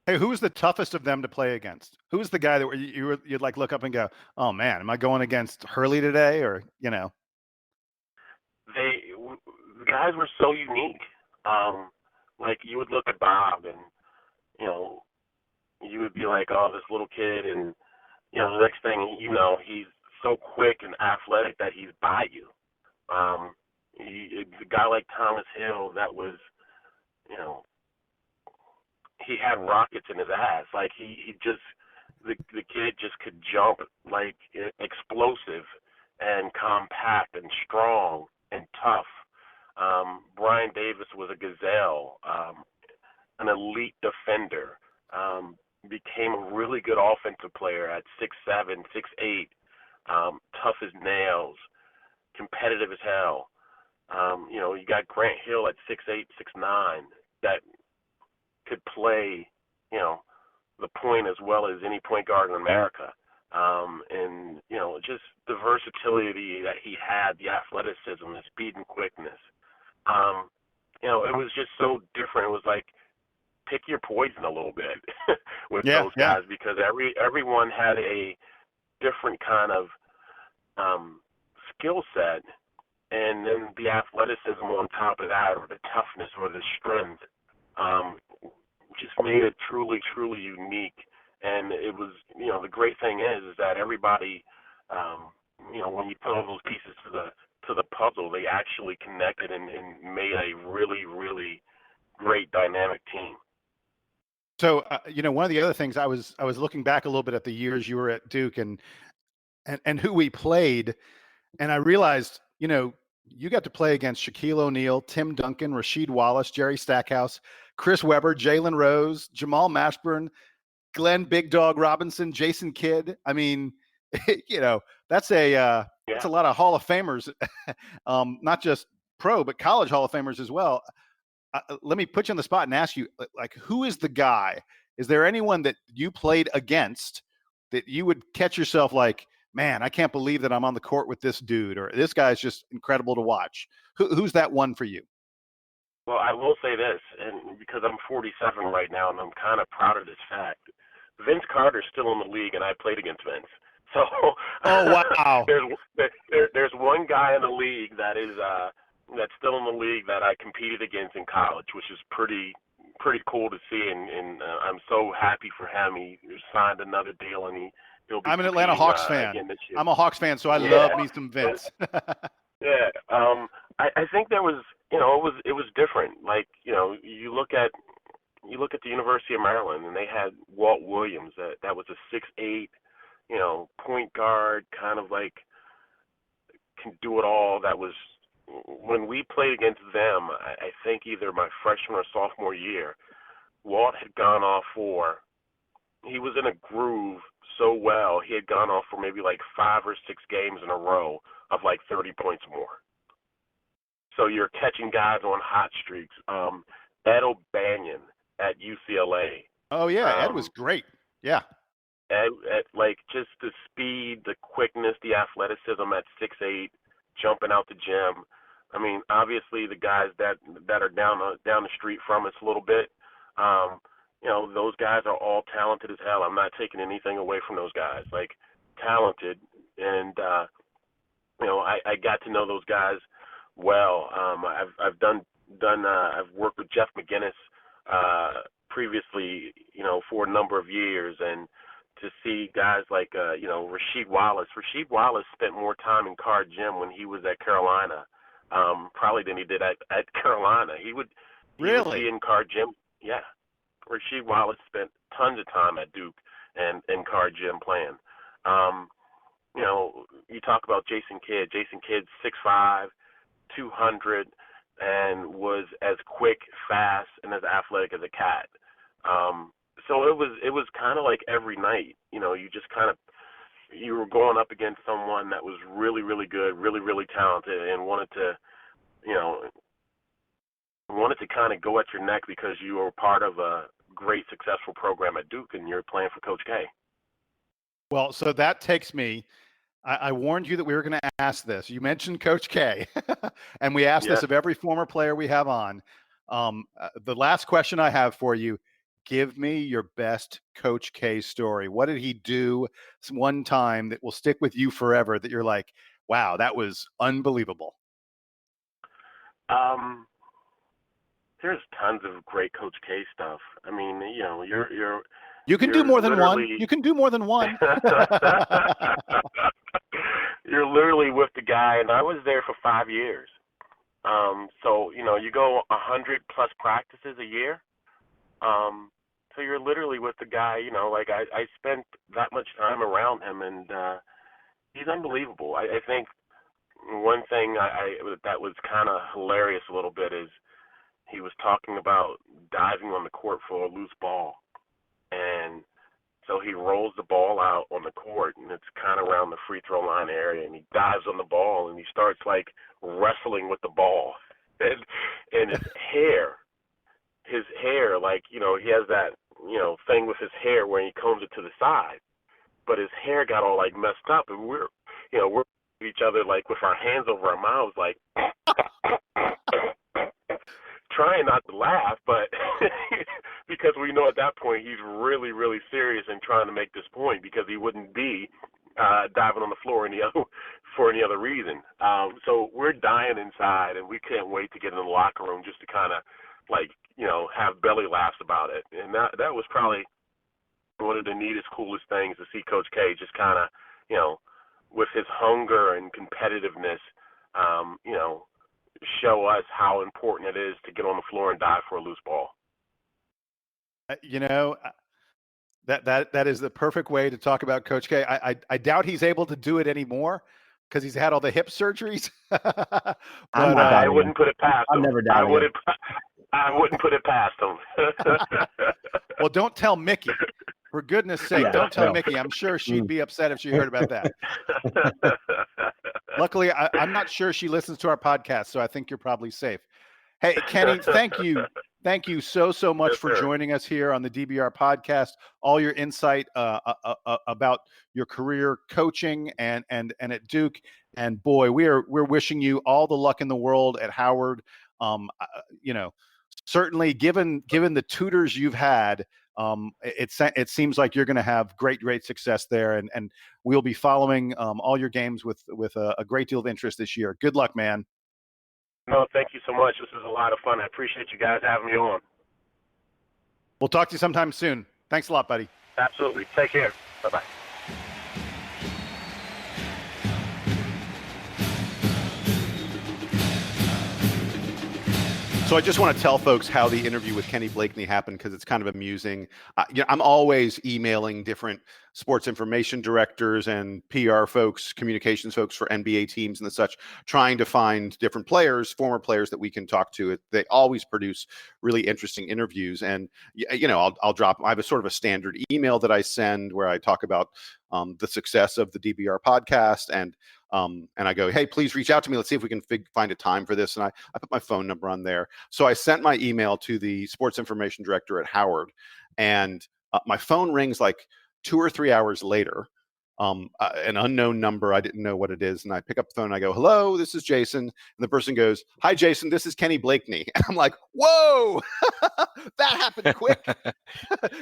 Hey, who was the toughest of them to play against? Who was the guy that you'd like look up and go, oh man, am I going against Hurley today? Or the guys were so unique. You would look at Bob, and you would be like, oh, this little kid, and the next thing he's so quick and athletic that he's Bayou. A guy like Thomas Hill, that was, he had rockets in his ass. Like he just, the kid just could jump, like explosive and compact and strong and tough. Brian Davis was a gazelle, an elite defender, became a really good offensive player at 6'7", 6'8", tough as nails, competitive as hell. You got Grant Hill at 6'8", 6'9", that could play, the point as well as any point guard in America. And just the versatility that he had, the athleticism, the speed and quickness. It was just so different. It was like, pick your poison a little bit with those guys, because everyone had a different kind of skill set and then the athleticism on top of that, or the toughness or the strength, just made it truly, truly unique. And it was, the great thing is that everybody, when you put all those pieces to the puzzle, they actually connected and made a really, really great dynamic team. So, one of the other things I was looking back a little bit at the years you were at Duke and who we played, and I realized, you got to play against Shaquille O'Neal, Tim Duncan, Rasheed Wallace, Jerry Stackhouse, Chris Webber, Jalen Rose, Jamal Mashburn, Glenn Big Dog Robinson, Jason Kidd. I mean, that's a lot of Hall of Famers, not just pro, but college Hall of Famers as well. Let me put you on the spot and ask you, like, who is the guy? Is there anyone that you played against that you would catch yourself like, man, I can't believe that I'm on the court with this dude, or this guy's just incredible to watch? Who's that one for you? Well, I will say this, and because I'm 47 right now, and I'm kind of proud of this fact, Vince Carter's still in the league, and I played against Vince. So, oh wow, there's one guy in the league that's still in the league that I competed against in college, which is pretty cool to see, and I'm so happy for him. He signed another deal, and he'll be. I'm an Atlanta Hawks fan. I'm a Hawks fan, so I love me some Vince. Yeah, I think there was, it was different. Like, you look at the University of Maryland, and they had Walt Williams, that was a 6'8", point guard, kind of like can do it all. That was, when we played against them, I think either my freshman or sophomore year, Walt had gone off he was in a groove so well, he had gone off for maybe like 5 or 6 games in a row of like 30 points more. So you're catching guys on hot streaks. Ed O'Banion at UCLA. Oh, yeah, Ed was great. Yeah. Ed, like, just the speed, the quickness, the athleticism at 6'8", jumping out the gym. I mean, obviously the guys that are down the street from us a little bit, those guys are all talented as hell. I'm not taking anything away from those guys. Like, talented, and I got to know those guys well. I've worked with Jeff McGinnis previously, for a number of years, and to see guys like Rasheed Wallace. Rasheed Wallace spent more time in Card Gym when he was at Carolina, probably than he did at Carolina. He would be in Card Gym. Yeah, Rasheed Wallace spent tons of time at Duke and Card Gym playing. You talk about Jason Kidd. Jason Kidd, 6'5", 200, and was as quick, fast, and as athletic as a cat. So it was kind of like every night, you were going up against someone that was really, really good, really, really talented, and wanted to kind of go at your neck because you were part of a great, successful program at Duke, and you're playing for Coach K. Well, so that takes me. I warned you that we were going to ask this. You mentioned Coach K, and we asked this of every former player we have on. The last question I have for you, give me your best Coach K story. What did he do one time that will stick with you forever that you're like, wow, that was unbelievable? There's tons of great Coach K stuff. I mean, you can do more than one. You can do more than one. You're literally with the guy, and I was there for 5 years. So, you go 100+ practices a year. So you're literally with the guy, I spent that much time around him, and he's unbelievable. I think one thing that was kind of hilarious a little bit is he was talking about diving on the court for a loose ball. And so he rolls the ball out on the court, and it's kind of around the free throw line area, and he dives on the ball, and he starts, like, wrestling with the ball. And his hair, like, he has that, thing with his hair where he combs it to the side. But his hair got all, like, messed up, and we're each other, like, with our hands over our mouths, like, trying not to laugh, but because we know at that point he's really, really serious and trying to make this point, because he wouldn't be diving on the floor any other for any other reason. So we're dying inside, and we can't wait to get in the locker room just to kind of, like, have belly laughs about it. And that was probably one of the neatest, coolest things to see Coach K just kind of, with his hunger and competitiveness, show us how important it is to get on the floor and dive for a loose ball. That is the perfect way to talk about Coach K. I doubt he's able to do it anymore because he's had all the hip surgeries. But, I wouldn't put it past him. I'm never doubting him. I wouldn't put it past him. Well, don't tell Mickey. For goodness sake, don't tell Mickey. I'm sure she'd be upset if she heard about that. Luckily, I'm not sure she listens to our podcast, so I think you're probably safe. Hey, Kenny, thank you. Thank you so much for joining us here on the DBR podcast. All your insight about your career coaching and at Duke. And boy, we're wishing you all the luck in the world at Howard. Certainly given the tutors you've had, it seems like you're going to have great success there, and we'll be following all your games with a great deal of interest this year. Good luck, man. No, thank you so much. This was a lot of fun. I appreciate you guys having me on. We'll talk to you sometime soon. Thanks a lot, buddy. Absolutely. Take care. Bye-bye. So I just want to tell folks how the interview with Kenny Blakeney happened because it's kind of amusing. I'm always emailing different sports information directors and PR folks, communications folks for NBA teams and the such, trying to find different players, former players that we can talk to. They always produce really interesting interviews. And, I'll drop, I have a sort of a standard email that I send where I talk about the success of the DBR podcast and I go, hey, please reach out to me. Let's see if we can find a time for this. And I put my phone number on there. So I sent my email to the sports information director at Howard, and my phone rings like 2 or 3 hours later. An unknown number. I didn't know what it is. And I pick up the phone and I go, hello, this is Jason. And the person goes, hi, Jason, this is Kenny Blakeney. And I'm like, whoa, that happened quick.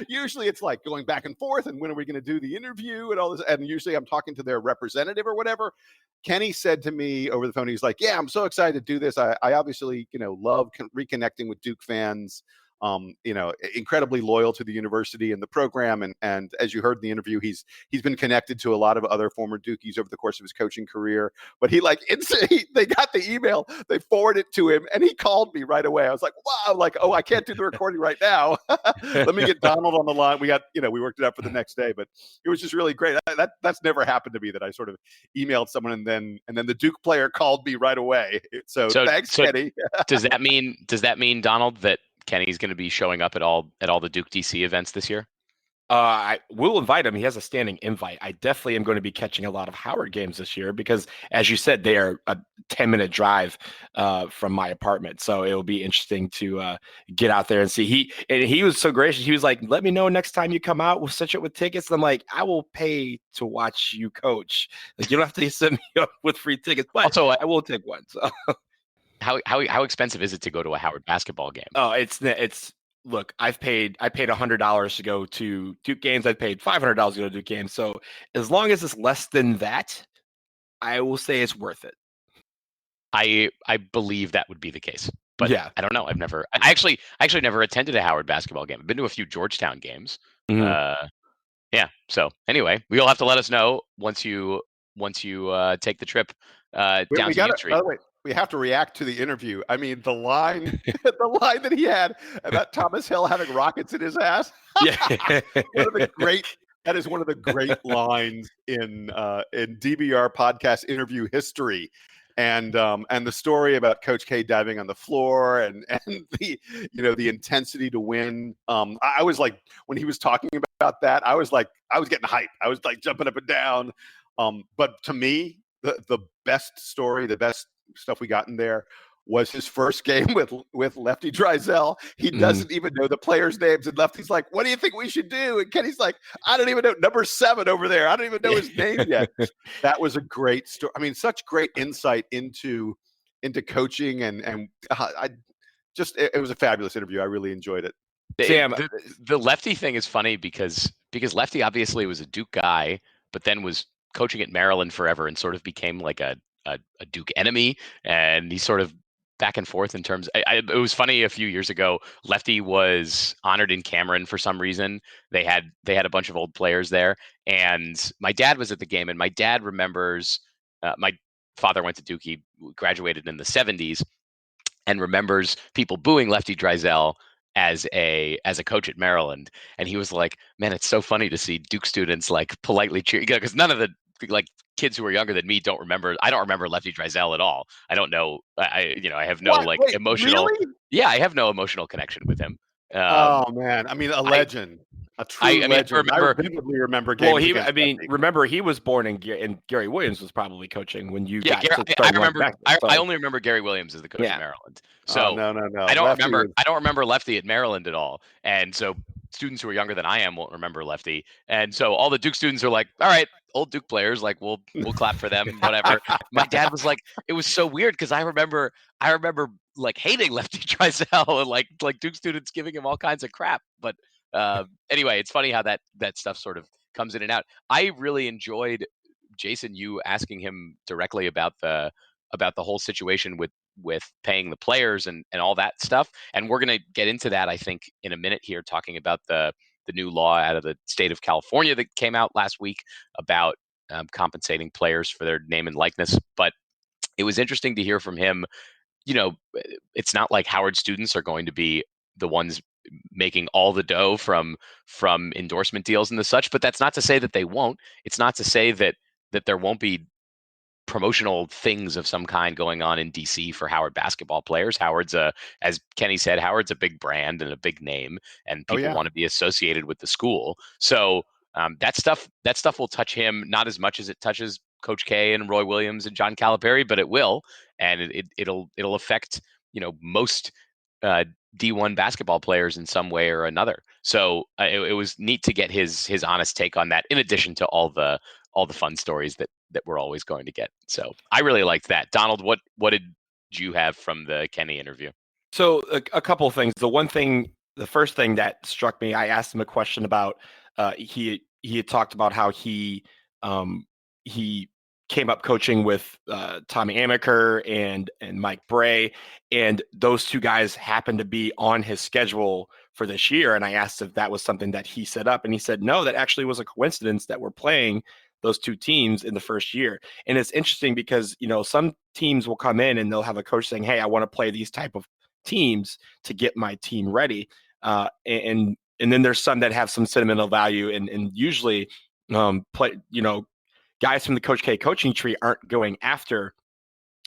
Usually it's like going back and forth. And when are we going to do the interview and all this? And usually I'm talking to their representative or whatever. Kenny said to me over the phone, he's like, yeah, I'm so excited to do this. I obviously, love reconnecting with Duke fans. Incredibly loyal to the university and the program. And as you heard in the interview, he's been connected to a lot of other former Dukies over the course of his coaching career. But they got the email, they forwarded it to him, and he called me right away. I was like, wow, I can't do the recording right now. Let me get Donald on the line. We got, we worked it out for the next day, but it was just really great. That's never happened to me, that I sort of emailed someone and then the Duke player called me right away. So thanks, Kenny. Does that mean, Donald, that Kenny's going to be showing up at all the Duke DC events this year? I will invite him. He has a standing invite. I definitely am going to be catching a lot of Howard games this year because, as you said, they are a 10-minute drive from my apartment. So it will be interesting to get out there and see. He was so gracious. He was like, let me know next time you come out. We'll set you up with tickets. And I'm like, I will pay to watch you coach. Like, you don't have to send me up with free tickets, but also I will take one. So. How expensive is it to go to a Howard basketball game? Oh, it's look, I paid $100 to go to Duke games. I paid $500 to go to Duke games. So as long as it's less than that, I will say it's worth it. I believe that would be the case. But yeah, I don't know. I actually never attended a Howard basketball game. I've been to a few Georgetown games. Mm-hmm. Yeah. So anyway, you'll have to let us know once you take the trip down to U Street. By the way, we have to react to the interview. I mean, the line that he had about Thomas Hill having rockets in his ass. Yeah. That is one of the great lines in DBR podcast interview history. And the story about Coach K diving on the floor and the intensity to win. I was like, when he was talking about that, I was getting hyped. I was like jumping up and down. But to me, the best story, the best stuff we got in there was his first game with Lefty Dreisell. He doesn't even know the players' names, and Lefty's like, what do you think we should do? And Kenny's like, I don't even know number 7 over there. I don't even know his name yet. That was a great story. I mean, such great insight into coaching, and it was a fabulous interview. I really enjoyed it. Sam, the Lefty thing is funny because Lefty obviously was a Duke guy, but then was coaching at Maryland forever and sort of became like a Duke enemy, and he sort of back and forth in terms. It was funny a few years ago. Lefty was honored in Cameron for some reason. They had a bunch of old players there, and my dad was at the game, and my dad remembers. My father went to Duke. He graduated in the 70s, and remembers people booing Lefty Dreisell as a coach at Maryland, and he was like, "Man, it's so funny to see Duke students like politely cheer," because none of the like kids who are younger than me don't remember. I don't remember Lefty Dreisell at all. I don't know. I have no emotional. Really? Yeah, I have no emotional connection with him. Oh man, I mean, a legend. A true legend. I vividly remember games. Well, remember he was born in Gary Williams was probably coaching when you. Yeah, I remember. I only remember Gary Williams as the coach at Maryland. So no. I don't remember Lefty at Maryland at all. And so students who are younger than I am won't remember Lefty. And so all the Duke students are like, "All right, old Duke players, like we'll clap for them, whatever." My dad was like, it was so weird because I remember like hating Lefty Dreisell and like Duke students giving him all kinds of crap. But anyway, it's funny how that stuff sort of comes in and out. I really enjoyed, Jason, you asking him directly about the whole situation with paying the players and all that stuff. And we're going to get into that, I think, in a minute here, talking about the new law out of the state of California that came out last week about compensating players for their name and likeness. But it was interesting to hear from him. It's not like Howard students are going to be the ones making all the dough from endorsement deals and the such, but that's not to say that they won't. It's not to say that there won't be promotional things of some kind going on in DC for Howard basketball players. As Kenny said, Howard's a big brand and a big name, and people want to be associated with the school. So that stuff will touch him not as much as it touches Coach K and Roy Williams and John Calipari, but it will, and it'll affect most D1 basketball players in some way or another. So it was neat to get his honest take on that, in addition to all the fun stories that we're always going to get. So I really liked that. Donald, what did you have from the Kenny interview? So a couple of things. The first thing that struck me, I asked him a question about he had talked about how he came up coaching with Tommy Amaker and Mike Brey, and those two guys happened to be on his schedule for this year. And I asked if that was something that he set up, and he said no, that actually was a coincidence that we're playing those two teams in the first year. And it's interesting because some teams will come in and they'll have a coach saying, "Hey, I want to play these type of teams to get my team ready," and then there's some that have some sentimental value, and usually guys from the Coach K coaching tree aren't going after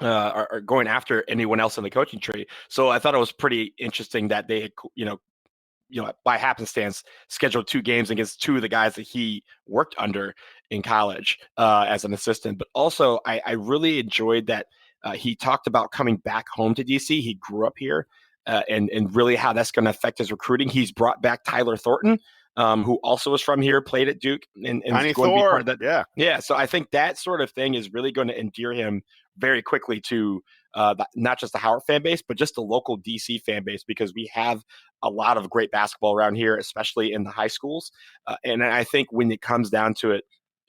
anyone else in the coaching tree. So I thought it was pretty interesting that they had, by happenstance, scheduled two games against two of the guys that he worked under in college as an assistant. But also, I really enjoyed that he talked about coming back home to DC. He grew up here, and really how that's going to affect his recruiting. He's brought back Tyler Thornton, who also was from here, played at Duke, and Tiny going to be part of that. that. Yeah. So I think that sort of thing is really going to endear him very quickly to not just the Howard fan base, but just the local DC fan base, because we have a lot of great basketball around here, especially in the high schools. And I think when it comes down to it,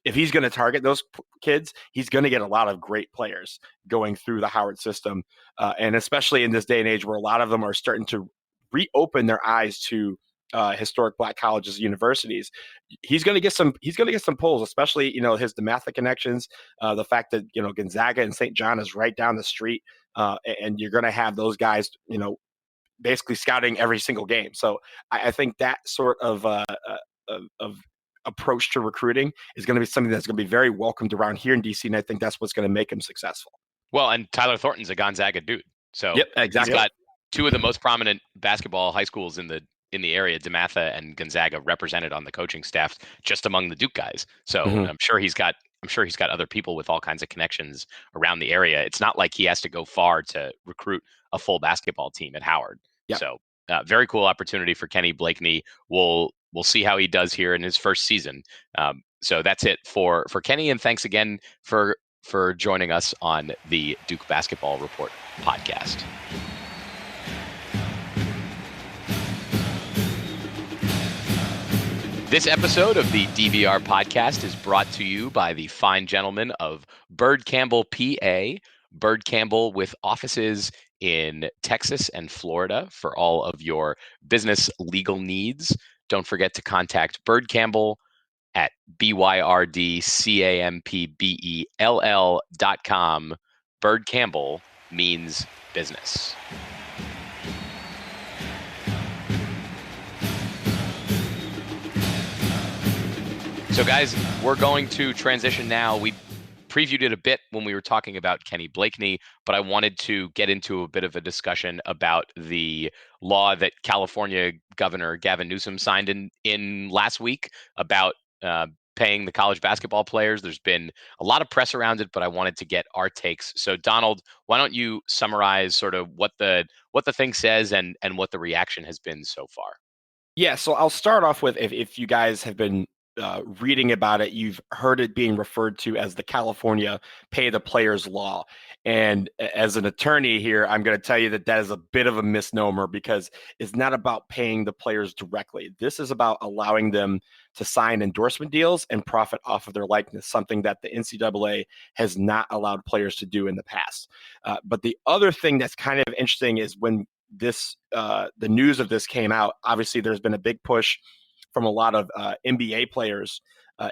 if he's going to target those kids, he's going to get a lot of great players going through the Howard system. And especially in this day and age where a lot of them are starting to reopen their eyes to historic Black colleges and universities, he's going to get some pulls, especially his DeMatha connections, the fact that Gonzaga and St. John is right down the street, and you're going to have those guys basically scouting every single game. So I think that sort of approach to recruiting is going to be something that's going to be very welcomed around here in DC, and I think that's what's going to make him successful. Well, and Tyler Thornton's a Gonzaga dude, so yep, exactly. He's got two of the most prominent basketball high schools in the area, DeMatha and Gonzaga, represented on the coaching staff just among the Duke guys. So I'm sure he's got other people with all kinds of connections around the area. It's not like he has to go far to recruit a full basketball team at Howard. Yep. So very cool opportunity for Kenny Blakeney. We'll see how he does here in his first season. So that's it for Kenny, and thanks again for joining us on the Duke Basketball Report podcast. This episode of the DBR Podcast is brought to you by the fine gentlemen of Byrd Campbell, PA. Byrd Campbell with offices in Texas and Florida for all of your business legal needs. Don't forget to contact Byrd Campbell at BYRDCAMPBELL.com. Byrd Campbell means business. So guys, we're going to transition now. We previewed it a bit when we were talking about Kenny Blakeney, but I wanted to get into a bit of a discussion about the law that California Governor Gavin Newsom signed in last week about paying the college basketball players. There's been a lot of press around it, but I wanted to get our takes. So Donald, why don't you summarize sort of what the thing says and what the reaction has been so far? Yeah, so I'll start off with if you guys have been reading about it, you've heard it being referred to as the California Pay the Players Law. And as an attorney here, I'm going to tell you that is a bit of a misnomer because it's not about paying the players directly. This is about allowing them to sign endorsement deals and profit off of their likeness, something that the NCAA has not allowed players to do in the past. But the other thing that's kind of interesting is when the news of this came out, obviously there's been a big push from a lot of NBA players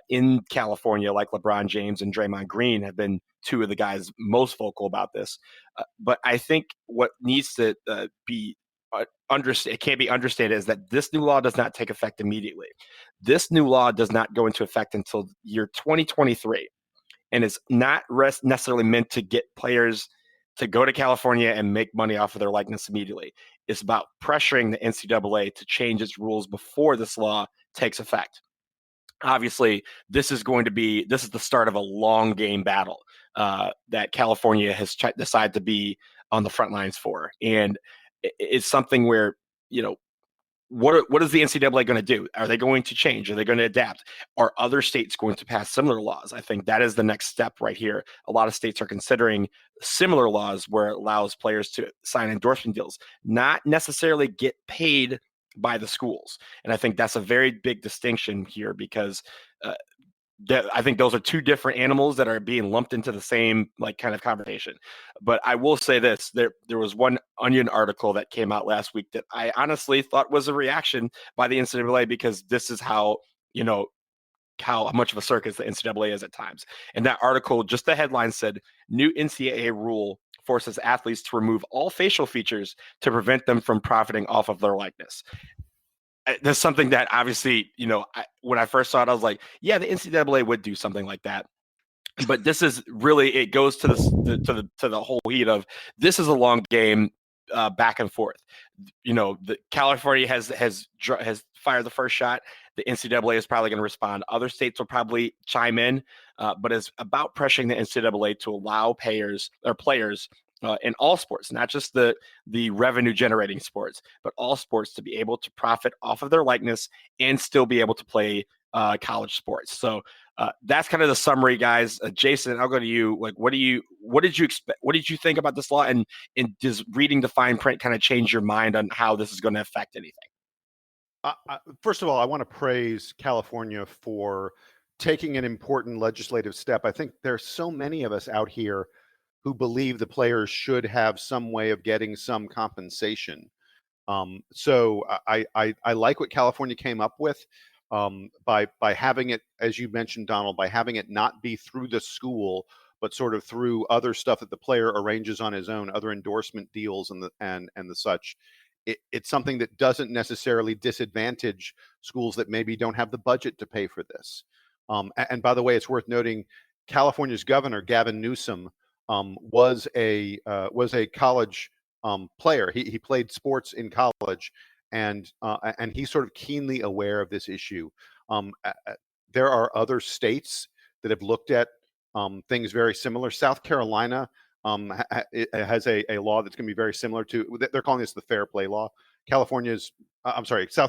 in California, like LeBron James and Draymond Green have been two of the guys most vocal about this. But I think what needs to be understood, it can't be understated, is that this new law does not take effect immediately. This new law does not go into effect until year 2023, and it's not necessarily meant to get players to go to California and make money off of their likeness immediately. It's about pressuring the NCAA to change its rules before this law takes effect. Obviously, this is the start of a long game battle that California has decided to be on the front lines for. And it's something where, what is the NCAA going to do? Are they going to change? Are they going to adapt? Are other states going to pass similar laws? I think that is the next step right here. A lot of states are considering similar laws where it allows players to sign endorsement deals, not necessarily get paid by the schools. And I think that's a very big distinction here because I think those are two different animals that are being lumped into the same kind of conversation. But I will say this, there was one Onion article that came out last week that I honestly thought was a reaction by the NCAA because this is how much of a circus the NCAA is at times. And that article, just the headline said, new NCAA rule forces athletes to remove all facial features to prevent them from profiting off of their likeness. There's something that obviously, when I first saw it, I was like, yeah, the NCAA would do something like that. But this is really, it goes to the whole heat of this is a long game back and forth. The California has fired the first shot. The NCAA is probably going to respond. Other states will probably chime in, but it's about pressuring the NCAA to allow players in all sports, not just the revenue generating sports, but all sports to be able to profit off of their likeness and still be able to play college sports. So that's kind of the summary, guys. Jason, I'll go to you. What did you expect? What did you think about this law? And does reading the fine print kind of change your mind on how this is going to affect anything? First of all, I want to praise California for taking an important legislative step. I think there's so many of us out here who believe the players should have some way of getting some compensation. So I like what California came up with by having it, as you mentioned, Donald, by having it not be through the school, but sort of through other stuff that the player arranges on his own, other endorsement deals and the such. It's something that doesn't necessarily disadvantage schools that maybe don't have the budget to pay for this. And by the way, it's worth noting, California's governor, Gavin Newsom, was a college player. He played sports in college, and he's sort of keenly aware of this issue. There are other states that have looked at things very similar. South Carolina has a law that's going to be very similar to. They're calling this the Fair Play Law. South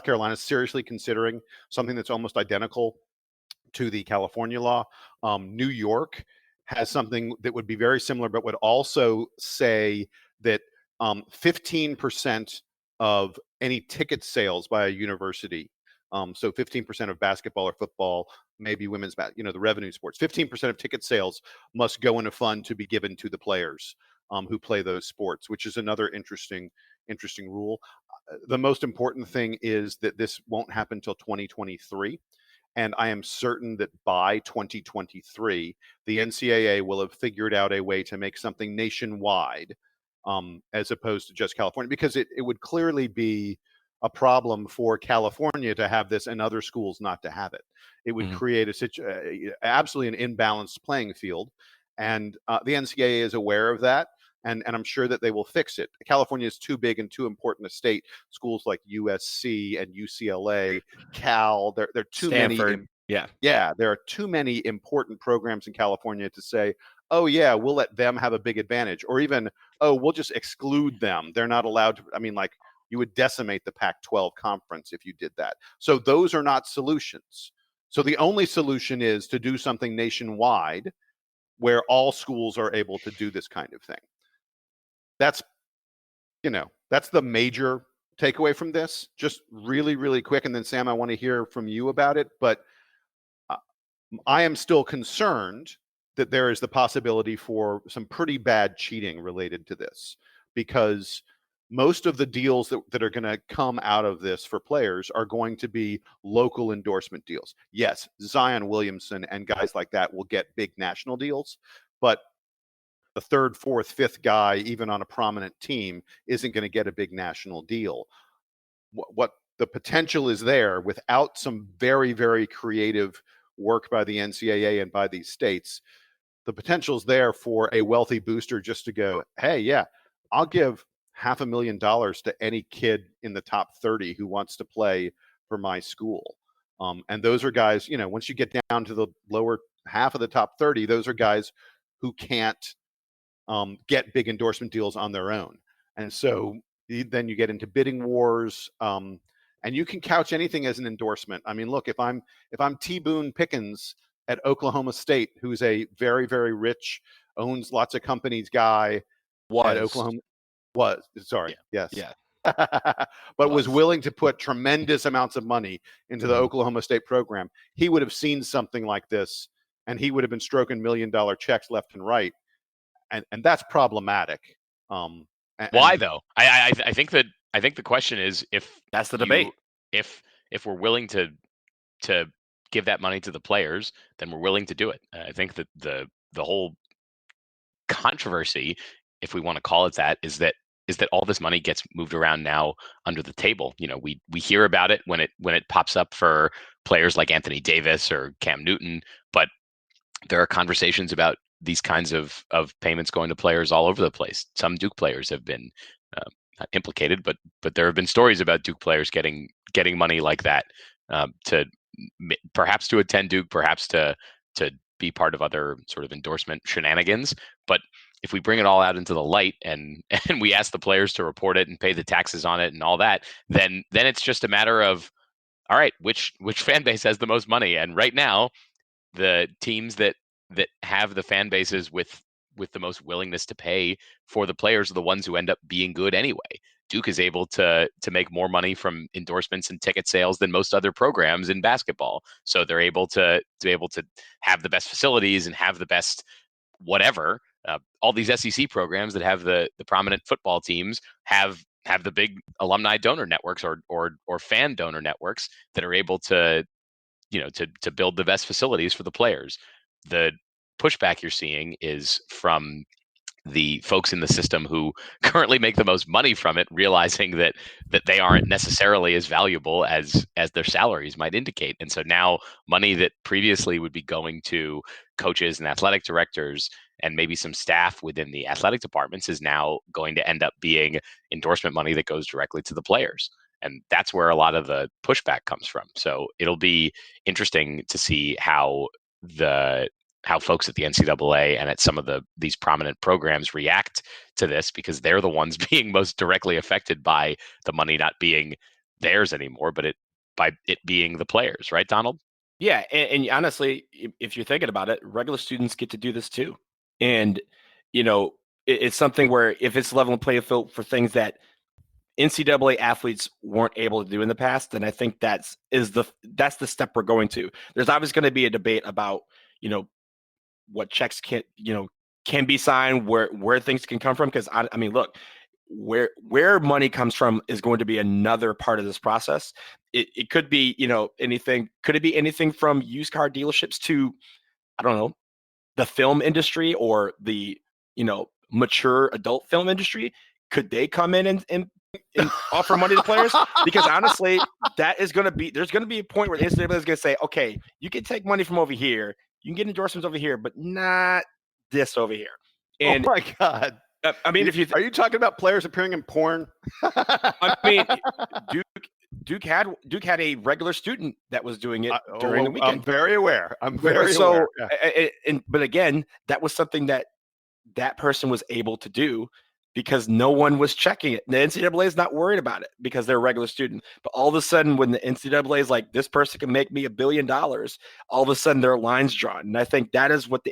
Carolina is seriously considering something that's almost identical to the California law. New York has something that would be very similar, but would also say that 15% of any ticket sales by a university So 15% of basketball or football, maybe women's, the revenue sports, 15% of ticket sales must go in a fund to be given to the players who play those sports, which is another interesting rule. The most important thing is that this won't happen until 2023. And I am certain that by 2023, the NCAA will have figured out a way to make something nationwide as opposed to just California, because it would clearly be a problem for California to have this and other schools not to have it. It would create absolutely an imbalanced playing field. And the NCAA is aware of that. And I'm sure that they will fix it. California is too big and too important a state. Schools like USC and UCLA, Cal, there are too Stanford. many. There are too many important programs in California to say, oh yeah, we'll let them have a big advantage, or even, oh, we'll just exclude them. They're not allowed to. I mean, like, you would decimate the Pac-12 conference if you did that. So those are not solutions. So the only solution is to do something nationwide where all schools are able to do this kind of thing. That's the major takeaway from this. Just really, really quick. And then Sam, I want to hear from you about it. But I am still concerned that there is the possibility for some pretty bad cheating related to this, because most of the deals that are going to come out of this for players are going to be local endorsement deals. Yes, Zion Williamson and guys like that will get big national deals, but the third, fourth, fifth guy, even on a prominent team, isn't going to get a big national deal. What the potential is there, without some very, very creative work by the NCAA and by these states, the potential is there for a wealthy booster just to go, hey, yeah, I'll give $500,000 to any kid in the top 30 who wants to play for my school. And those are guys, once you get down to the lower half of the top 30, those are guys who can't get big endorsement deals on their own. And so then you get into bidding wars, and you can couch anything as an endorsement. I mean, look, if I'm T. Boone Pickens at Oklahoma State, who's a very, very rich, owns lots of companies guy at Oklahoma, was willing to put tremendous amounts of money into the Oklahoma State program, he would have seen something like this, and he would have been stroking $1 million checks left and right. And that's problematic. Why though? I think the question is, if that's the debate, if we're willing to give that money to the players, then we're willing to do it. I think that the whole controversy, if we want to call it that, is that all this money gets moved around now under the table. We hear about it when it pops up for players like Anthony Davis or Cam Newton, but there are conversations about these kinds of payments going to players all over the place. Some Duke players have been not implicated, but there have been stories about Duke players getting money like that to perhaps to attend Duke, perhaps to be part of other sort of endorsement shenanigans. But if we bring it all out into the light and we ask the players to report it and pay the taxes on it and all that, then it's just a matter of, all right, which fan base has the most money? And right now, the teams that have the fan bases with the most willingness to pay for the players are the ones who end up being good anyway. Duke is able to make more money from endorsements and ticket sales than most other programs in basketball. So they're able to have the best facilities and have the best whatever. All these SEC programs that have the prominent football teams have the big alumni donor networks or fan donor networks that are able to build the best facilities for the players. The pushback you're seeing is from the folks in the system who currently make the most money from it, realizing that they aren't necessarily as valuable as their salaries might indicate. And so now money that previously would be going to coaches and athletic directors and maybe some staff within the athletic departments is now going to end up being endorsement money that goes directly to the players. And that's where a lot of the pushback comes from. So it'll be interesting to see how folks at the NCAA and at some of these prominent programs react to this, because they're the ones being most directly affected by the money not being theirs anymore, but by it being the players, right, Donald? Yeah, and honestly, if you're thinking about it, regular students get to do this too. And, it's something where if it's level and playing field for things that NCAA athletes weren't able to do in the past, then I think that's the step we're going to. There's obviously going to be a debate about, what checks can be signed, where things can come from. Because I mean, look, where money comes from is going to be another part of this process. It could be, anything. Could it be anything from used car dealerships to, I don't know, the film industry or the, mature adult film industry? Could they come in and offer money to players? Because honestly, there's going to be a point where the NCAA is going to say, okay, you can take money from over here, you can get endorsements over here, but not this over here. And oh my God. I mean, are you talking about players appearing in porn? I mean, Duke had a regular student that was doing it during the weekend. I'm very aware. aware. Yeah. But again, that was something that person was able to do because no one was checking it. The NCAA is not worried about it because they're a regular student. But all of a sudden, when the NCAA is like, this person can make me $1 billion, all of a sudden there are lines drawn. And I think that is what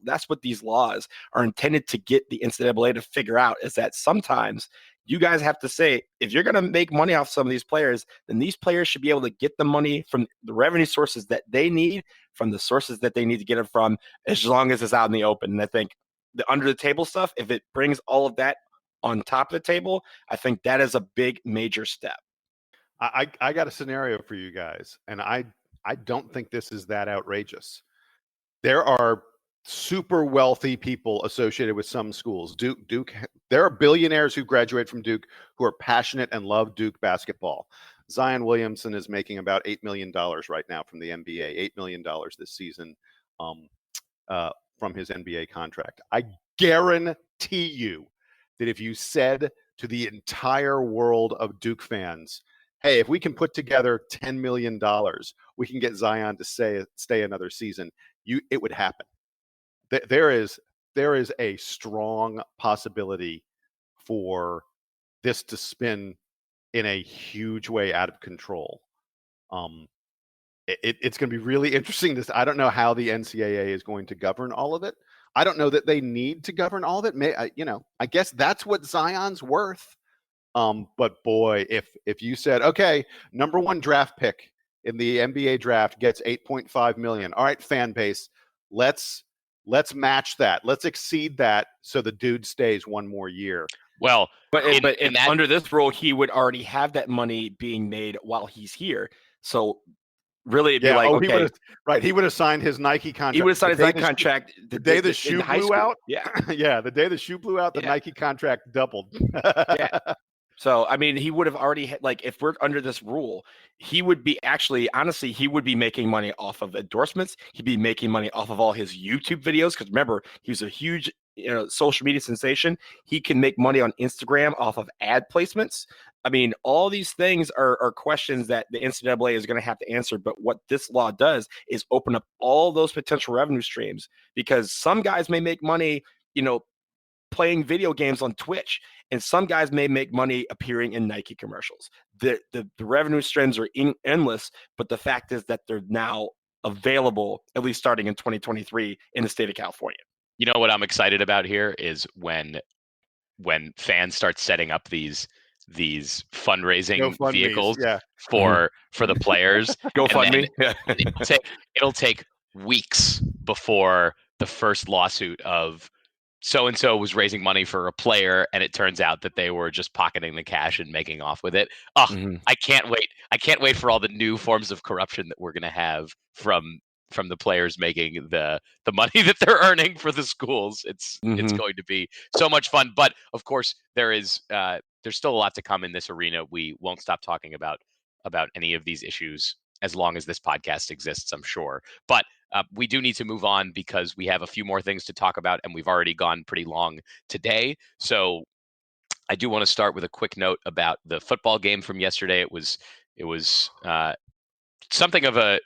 that's what these laws are intended to get the NCAA to figure out, is that sometimes you guys have to say, if you're going to make money off some of these players, then these players should be able to get the money from the revenue sources that they need, from the sources that they need to get it from, as long as it's out in the open. And I think the under the table stuff, if it brings all of that on top of the table, I think that is a big major step. I got a scenario for you guys, and I don't think this is that outrageous. There are super wealthy people associated with some schools. Duke, there are billionaires who graduate from Duke who are passionate and love Duke basketball. Zion Williamson is making about $8 million right now from the NBA, $8 million this season from his NBA contract. I guarantee you that if you said to the entire world of Duke fans, hey, if we can put together $10 million, we can get Zion to stay another season, it would happen. There is a strong possibility for this to spin in a huge way out of control. It's going to be really interesting. I don't know how the NCAA is going to govern all of it. I don't know that they need to govern all of it. I guess that's what Zion's worth. But boy, if you said, okay, number 1 draft pick in the NBA draft gets $8.5 million. All right, fan base, let's match that. Let's exceed that so the dude stays one more year. Well, but under this rule, he would already have that money being made while he's here. So really, it'd be like, okay, he would have signed his Nike contract. He would have signed his Nike contract the day the shoe blew out. Yeah, yeah, the day the shoe blew out, the Nike contract doubled. Yeah. So, I mean, he would have already if we're under this rule, he would be honestly, he would be making money off of endorsements. He'd be making money off of all his YouTube videos. Because remember, he was a huge, social media sensation. He can make money on Instagram off of ad placements. I mean, all these things are questions that the NCAA is going to have to answer. But what this law does is open up all those potential revenue streams, because some guys may make money, playing video games on Twitch, and some guys may make money appearing in Nike commercials. The revenue streams are endless, but the fact is that they're now available, at least starting in 2023 in the state of California. You know what I'm excited about here is when fans start setting up these fundraising vehicles for the players. GoFundMe. It'll take weeks before the first lawsuit of so-and-so was raising money for a player, and it turns out that they were just pocketing the cash and making off with it. I can't wait. I can't wait for all the new forms of corruption that we're going to have from the players making the money that they're earning for the schools. It's going to be so much fun. But of course, there's still a lot to come in this arena. We won't stop talking about any of these issues as long as this podcast exists, I'm sure. But we do need to move on because we have a few more things to talk about, and we've already gone pretty long today. So I do want to start with a quick note about the football game from yesterday. It was something of a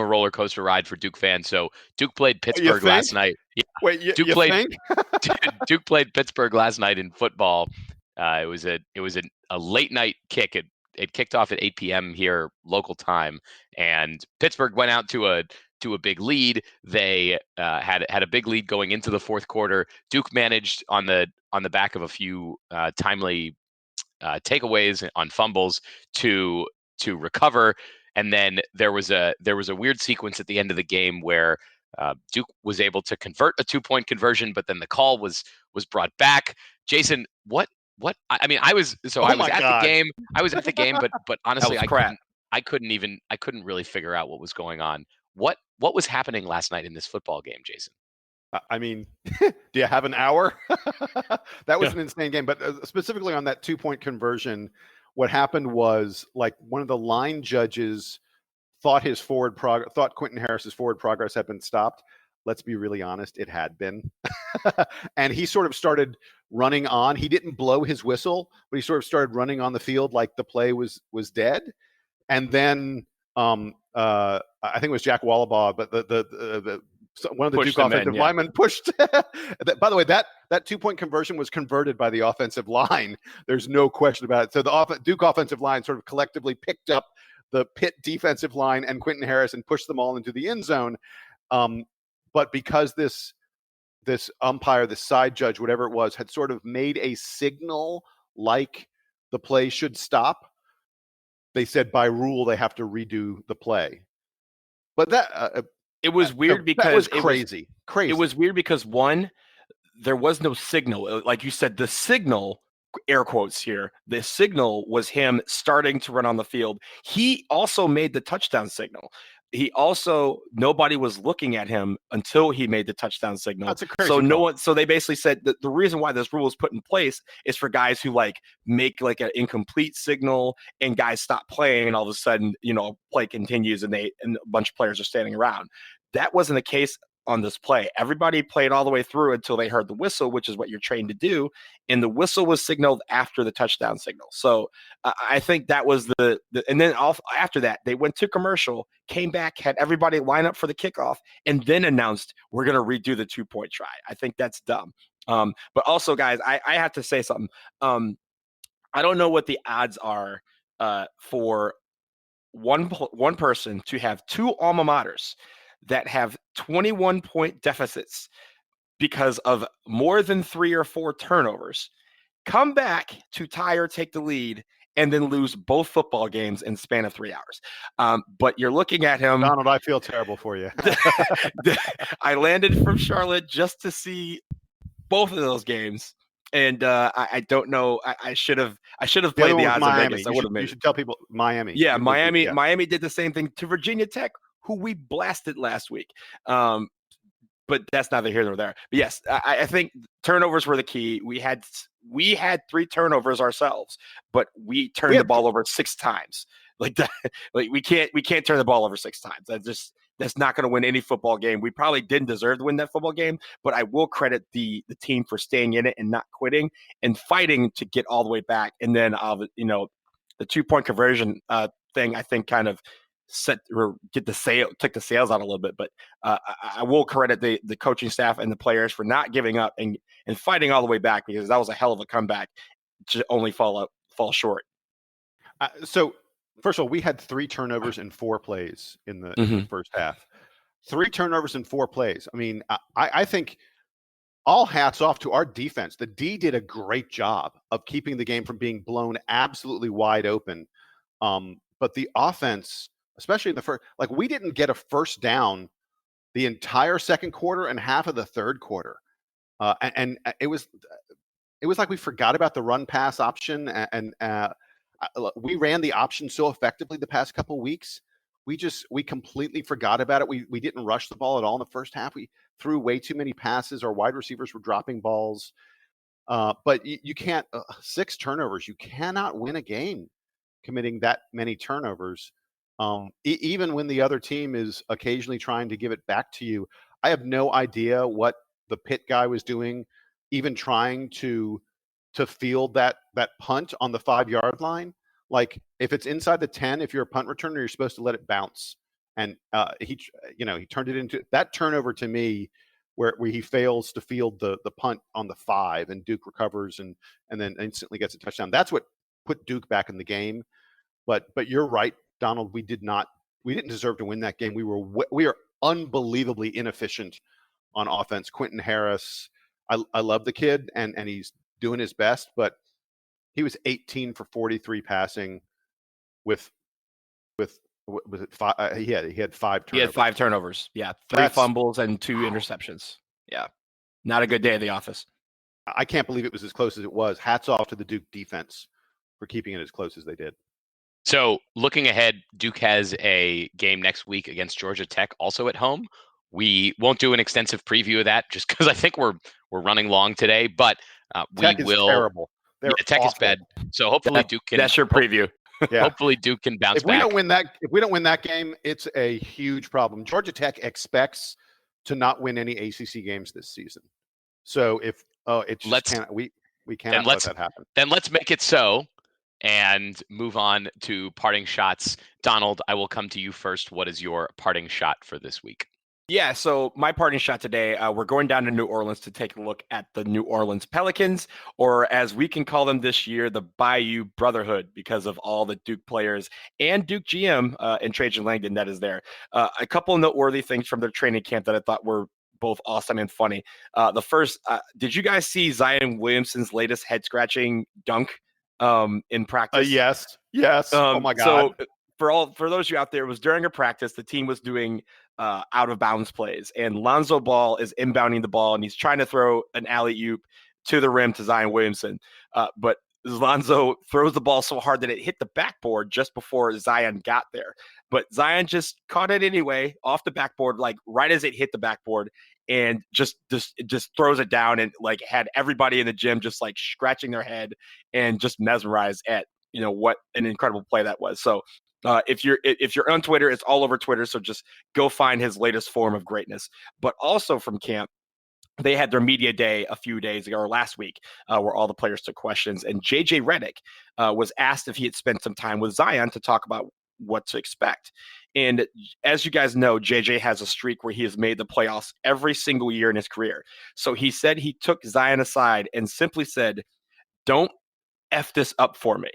roller coaster ride for Duke fans. So Duke played Pittsburgh last night. Yeah. Wait, Duke played Pittsburgh last night in football. It was a late night kick. It kicked off at 8 p.m. here local time, and Pittsburgh went out to a big lead. They had a big lead going into the fourth quarter. Duke managed on the back of a few timely takeaways, on fumbles to recover. And then there was a weird sequence at the end of the game where Duke was able to convert a 2-point conversion, but then the call was brought back. Jason, what? I mean, I was at the game. I was at the game, but honestly, I couldn't really figure out what was going on. What was happening last night in this football game, Jason? I mean, do you have an hour? That was an insane game. But specifically on that 2-point conversion, what happened was, like, one of the line judges thought thought Quentin Harris's forward progress had been stopped. Let's be really honest, it had been. And he sort of started running on. He didn't blow his whistle, but he sort of started running on the field like the play was dead. And then I think it was Jack Wallabaugh, but one of the Duke offensive linemen pushed. By the way, that 2-point conversion was converted by the offensive line. There's no question about it. So the Duke offensive line sort of collectively picked up the Pitt defensive line and Quentin Harris and pushed them all into the end zone. But because this umpire, this side judge, whatever it was, had sort of made a signal like the play should stop, they said by rule they have to redo the play. But that it was weird because that was crazy. It was weird because, one, there was no signal. Like you said, the signal, air quotes here, the signal was him starting to run on the field. He also made the touchdown signal. Nobody was looking at him until he made the touchdown signal. That's a crazy call. So they basically said that the reason why this rule was put in place is for guys who make an incomplete signal and guys stop playing, and all of a sudden, play continues and a bunch of players are standing around. That wasn't the case on this play. Everybody played all the way through until they heard the whistle, which is what you're trained to do. And the whistle was signaled after the touchdown signal. So I think that was and then after that, they went to commercial, came back, had everybody line up for the kickoff, and then announced, we're going to redo the 2-point try. I think that's dumb. But also, guys, I have to say something. I don't know what the odds are for one person to have two alma maters that have 21-point deficits because of more than 3 or 4 turnovers, come back to tie or take the lead, and then lose both football games in the span of 3 hours. But you're looking at him. Donald, I feel terrible for you. I landed from Charlotte just to see both of those games. And I don't know. I should have played the odds in Vegas. You should tell people Miami. Yeah, Miami did the same thing to Virginia Tech, who we blasted last week. But that's neither here nor there. But yes, I think turnovers were the key. We had 3 turnovers ourselves, but we turned the ball over 6 times. Like that, we can't turn the ball over 6 times. That's not going to win any football game. We probably didn't deserve to win that football game, but I will credit the team for staying in it and not quitting and fighting to get all the way back. And then the 2-point conversion thing, I think, kind of took the sails out a little bit. But I will credit the coaching staff and the players for not giving up and fighting all the way back, because that was a hell of a comeback to only fall short. So first of all, we had 3 turnovers in 4 plays in the first half. 3 turnovers in 4 plays. I mean, I think all hats off to our defense. The D did a great job of keeping the game from being blown absolutely wide open. But the offense, especially in the first, we didn't get a first down the entire second quarter and half of the third quarter. And it was like we forgot about the run pass option. And we ran the option so effectively the past couple of weeks. We completely forgot about it. We didn't rush the ball at all in the first half. We threw way too many passes. Our wide receivers were dropping balls. But you can't, 6 turnovers. You cannot win a game committing that many turnovers. Even when the other team is occasionally trying to give it back to you. I have no idea what the Pitt guy was doing, even trying to field that punt on the 5-yard line. Like, if it's inside the 10, if you're a punt returner, you're supposed to let it bounce. And he turned it into that turnover to me, where he fails to field the punt on the 5, and Duke recovers and then instantly gets a touchdown. That's what put Duke back in the game. But you're right, Donald. We didn't deserve to win that game. We are unbelievably inefficient on offense. Quentin Harris, I love the kid, and he's doing his best, but He was 18 for 43 passing with was it five? He had 5 turnovers. He had 5 turnovers. Yeah, 3 fumbles and 2 interceptions. Yeah, not a good day at the office. I can't believe it was as close as it was. Hats off to the Duke defense for keeping it as close as they did. So looking ahead, Duke has a game next week against Georgia Tech, also at home. We won't do an extensive preview of that just because I think we're running long today, but Tech is terrible. Tech is bad. So hopefully Duke can. That's your preview. Yeah. Hopefully Duke can bounce back. If we don't win that game, it's a huge problem. Georgia Tech expects to not win any ACC games this season. So if we cannot let that happen. Then let's make it so and move on to parting shots. Donald, I will come to you first. What is your parting shot for this week? Yeah, so my parting shot today, we're going down to New Orleans to take a look at the New Orleans Pelicans, or as we can call them this year, the Bayou Brotherhood, because of all the Duke players and Duke GM and Trajan Langdon that is there. A couple of noteworthy things from their training camp that I thought were both awesome and funny. The first, did you guys see Zion Williamson's latest head-scratching dunk in practice? Yes. Oh my God. So for those of you out there, it was during a practice. The team was doing out of bounds plays, and Lonzo Ball is inbounding the ball, and he's trying to throw an alley-oop to the rim to Zion Williamson. But Lonzo throws the ball so hard that it hit the backboard just before Zion got there. But Zion just caught it anyway off the backboard, like right as it hit the backboard, and just throws it down, and like had everybody in the gym just like scratching their head and just mesmerized at what an incredible play that was. So if you're on Twitter, it's all over Twitter. So just go find his latest form of greatness. But also from camp, they had their media day a few days ago or last week where all the players took questions. And JJ Redick was asked if he had spent some time with Zion to talk about what to expect. And as you guys know, JJ has a streak where he has made the playoffs every single year in his career. So he said he took Zion aside and simply said, "Don't F this up for me,"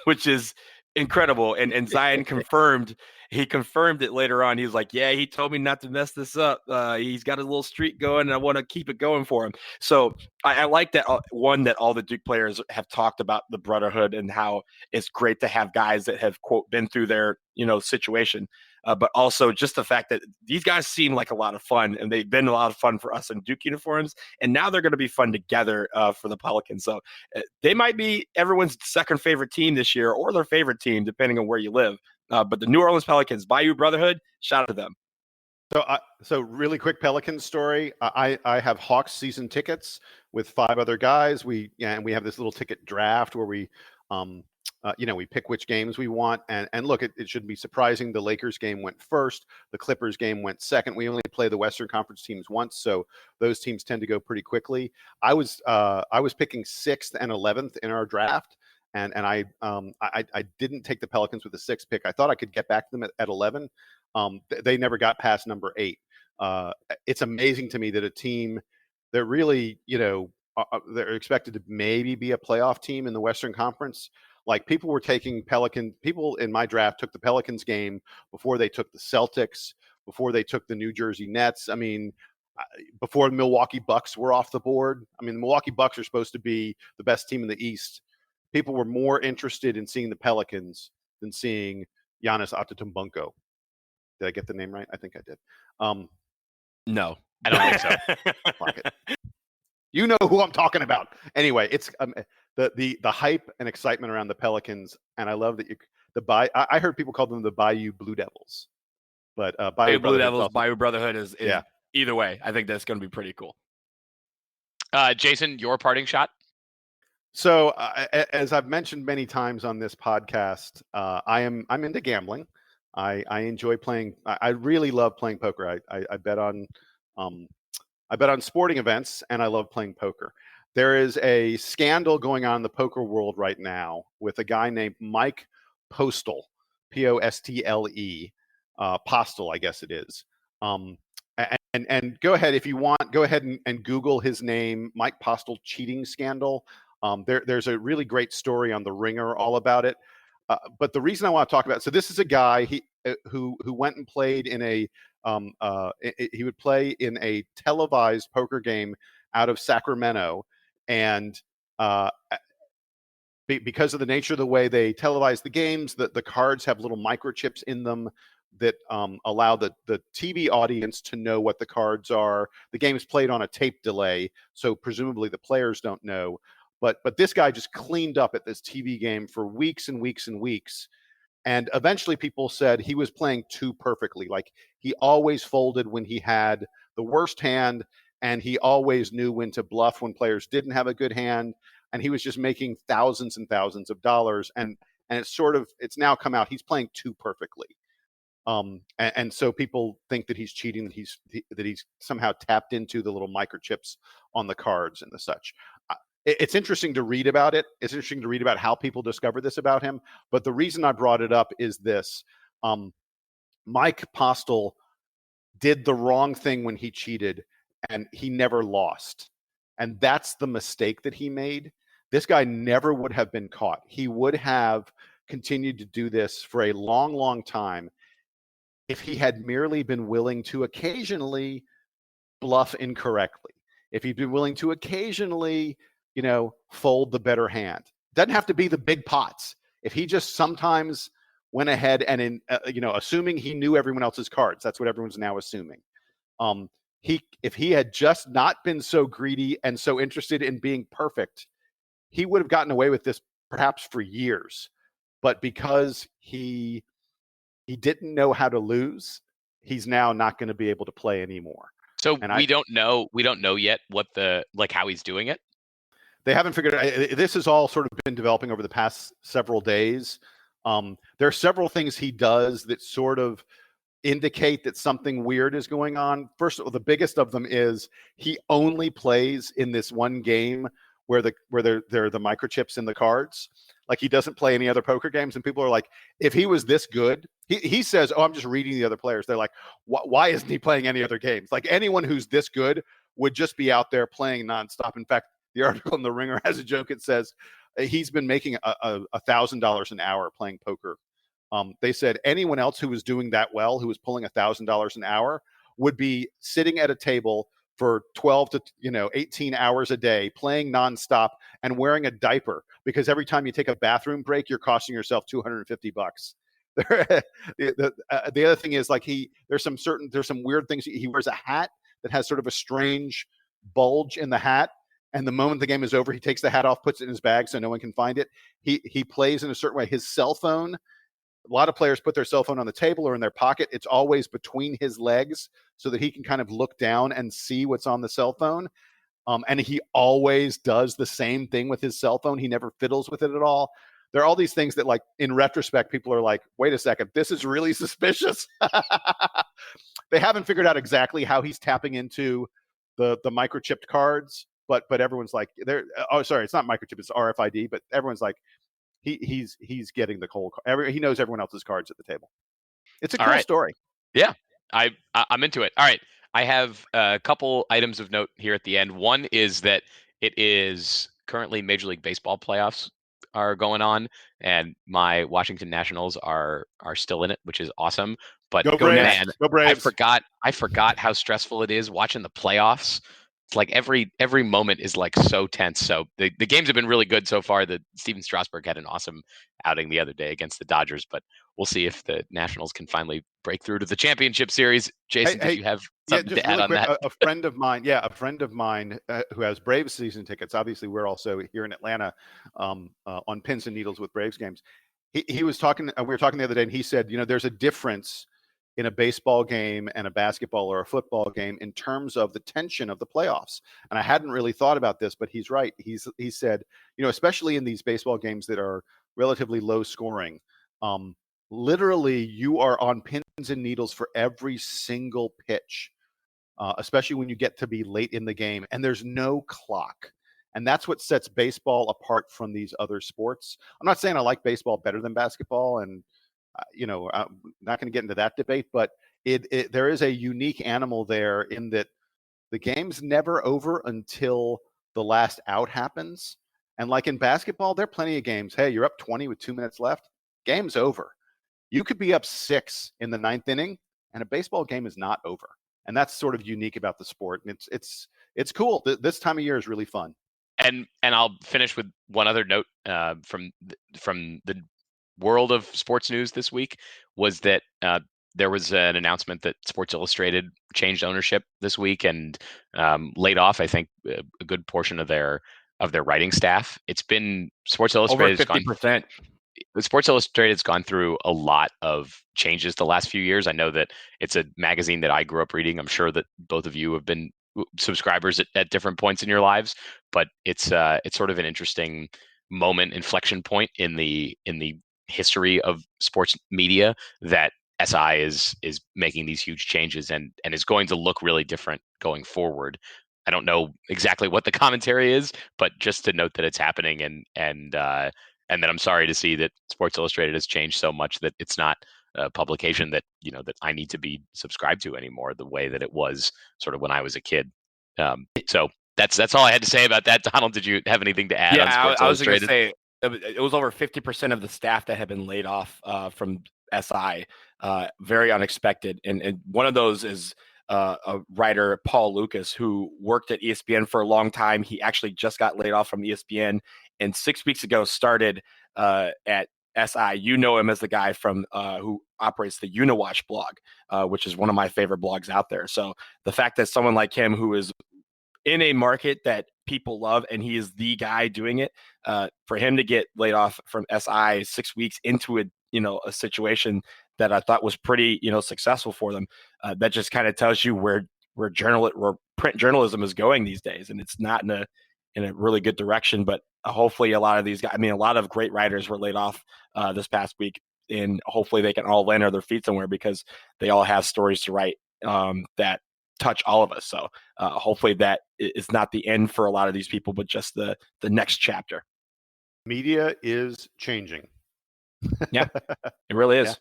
which is incredible. And Zion confirmed it later on. He was like, yeah, he told me not to mess this up. He's got a little streak going, and I want to keep it going for him. So I like that, that all the Duke players have talked about the Brotherhood and how it's great to have guys that have, quote, been through their, situation. But also just the fact that these guys seem like a lot of fun, and they've been a lot of fun for us in Duke uniforms. And now they're going to be fun together for the Pelicans. So they might be everyone's second favorite team this year, or their favorite team, depending on where you live. But the New Orleans Pelicans, Bayou Brotherhood, shout out to them. So really quick Pelicans story. I have Hawks season tickets with 5 other guys. We have this little ticket draft where we we pick which games we want. And look, it shouldn't be surprising. The Lakers game went first. The Clippers game went second. We only play the Western Conference teams once, so those teams tend to go pretty quickly. I was picking 6th and 11th in our draft. And I didn't take the Pelicans with the 6th pick. I thought I could get back to them at 11. They never got past number 8. It's amazing to me that a team that really, they're expected to maybe be a playoff team in the Western Conference. Like people in my draft took the Pelicans game before they took the Celtics, before they took the New Jersey Nets. I mean, before the Milwaukee Bucks were off the board. I mean, the Milwaukee Bucks are supposed to be the best team in the East. People were more interested in seeing the Pelicans than seeing Giannis Antetokounmpo. Did I get the name right? I think I did. No, I don't think so. Fuck it. You know who I'm talking about. Anyway, it's the hype and excitement around the Pelicans, and I love that I heard people call them the Bayou Blue Devils, but Bayou Blue Devils, Bayou Brotherhood is either way. I think that's going to be pretty cool. Jason, your parting shot. So, as I've mentioned many times on this podcast, I'm into gambling. I enjoy playing. I really love playing poker. I bet on sporting events, and I love playing poker. There is a scandal going on in the poker world right now with a guy named Mike Postle, Postle, Postle, I guess it is. And go ahead if you want. Go ahead and Google his name, Mike Postle cheating scandal. There's a really great story on The Ringer all about it. But the reason I want to talk about, so this is a guy who went and played in he would play in a televised poker game out of Sacramento, and because of the nature of the way they televise the games, the cards have little microchips in them that allow the TV audience to know what the cards are. The game is played on a tape delay, so presumably the players don't know. But this guy just cleaned up at this TV game for weeks and weeks and weeks. And eventually people said he was playing too perfectly. Like, he always folded when he had the worst hand, and he always knew when to bluff when players didn't have a good hand. And he was just making thousands and thousands of dollars. And it's now come out he's playing too perfectly. And so people think that he's cheating, that he's somehow tapped into the little microchips on the cards and the such. It's interesting to read about it. It's interesting to read about how people discover this about him. But the reason I brought it up is this. Mike Postel did the wrong thing when he cheated, and he never lost. And that's the mistake that he made. This guy never would have been caught. He would have continued to do this for a long, long time if he had merely been willing to occasionally bluff incorrectly. If he'd been willing to occasionally, fold the better hand. Doesn't have to be the big pots. If he just sometimes went ahead and assuming he knew everyone else's cards, that's what everyone's now assuming. If he had just not been so greedy and so interested in being perfect, he would have gotten away with this perhaps for years. But because he didn't know how to lose, he's now not going to be able to play anymore. So we don't know yet what how he's doing it. They haven't figured it out. This has all sort of been developing over the past several days. There are several things he does that sort of indicate that something weird is going on. First of all, the biggest of them is he only plays in this one game where there are the microchips in the cards. Like, he doesn't play any other poker games. And people are like, if he was this good, he says, I'm just reading the other players. They're like, why isn't he playing any other games? Like, anyone who's this good would just be out there playing nonstop. In fact, the article in The Ringer has a joke. It says he's been making $1,000 an hour playing poker. They said anyone else who was doing that well, who was pulling $1,000 an hour, would be sitting at a table for 12 to 18 hours a day, playing nonstop and wearing a diaper, because every time you take a bathroom break, you're costing yourself $250. The other thing is, like, there's some weird things. He wears a hat that has sort of a strange bulge in the hat. And the moment the game is over, he takes the hat off, puts it in his bag so no one can find it. He plays in a certain way. His cell phone, a lot of players put their cell phone on the table or in their pocket. It's always between his legs so that he can kind of look down and see what's on the cell phone. And he always does the same thing with his cell phone. He never fiddles with it at all. There are all these things that, like, in retrospect, people are like, wait a second, this is really suspicious. They haven't figured out exactly how he's tapping into the microchipped cards. But everyone's like, it's not microchip, it's RFID. But everyone's like, he's getting the cold. He knows everyone else's cards at the table. It's a cool story. Yeah, I'm into it. All right, I have a couple items of note here at the end. One is that it is currently Major League Baseball playoffs are going on, and my Washington Nationals are still in it, which is awesome. But go Braves. Go Braves. I forgot how stressful it is watching the playoffs. It's like every moment is like so tense. So the games have been really good so far. Steven Strasburg had an awesome outing the other day against the Dodgers, but we'll see if the Nationals can finally break through to the championship series. Jason, did you have something to add on that? A friend of mine who has Braves season tickets. Obviously, we're also here in Atlanta on pins and needles with Braves games. He was talking. We were talking the other day, and he said, there's a difference in a baseball game and a basketball or a football game in terms of the tension of the playoffs. And I hadn't really thought about this, but he's right. He said, especially in these baseball games that are relatively low scoring, literally you are on pins and needles for every single pitch, especially when you get to be late in the game, and there's no clock. And that's what sets baseball apart from these other sports. I'm not saying I like baseball better than basketball, and I'm not going to get into that debate, but there is a unique animal there in that the game's never over until the last out happens. And like in basketball, there are plenty of games. Hey, you're up 20 with 2 minutes left. Game's over. You could be up 6 in the 9th inning, and a baseball game is not over. And that's sort of unique about the sport. And it's cool. This time of year is really fun. And I'll finish with one other note from the world of sports news this week was that there was an announcement that Sports Illustrated changed ownership this week and laid off, I think, a good portion of their writing staff. It's been Sports Illustrated over 50%. Sports Illustrated's gone through a lot of changes the last few years. I know that it's a magazine that I grew up reading. I'm sure that both of you have been subscribers at different points in your lives, but it's sort of an interesting inflection point in the history of sports media that SI is making these huge changes and is going to look really different going forward. I don't know exactly what the commentary is, but just to note that it's happening and that I'm sorry to see that Sports Illustrated has changed so much that it's not a publication that that I need to be subscribed to anymore the way that it was sort of when I was a kid. So that's all I had to say about that. Donald, did you have anything to add on Sports Illustrated? I was going to say it was over 50% of the staff that had been laid off from SI. Very unexpected, and one of those is a writer, Paul Lucas, who worked at ESPN for a long time. He actually just got laid off from ESPN, and 6 weeks ago started at SI. You know him as the guy from who operates the Uniwatch blog, which is one of my favorite blogs out there. So the fact that someone like him, who is in a market that people love, and he is the guy doing it, for him to get laid off from SI 6 weeks into a situation that I thought was pretty successful for them, that just kind of tells you where print journalism is going these days, and it's not in a really good direction. But hopefully a lot of these guys, a lot of great writers were laid off this past week, and hopefully they can all land on their feet somewhere because they all have stories to write that touch all of us. So hopefully that is not the end for a lot of these people, but just the next chapter. Media is changing. Yeah, it really is. Yeah.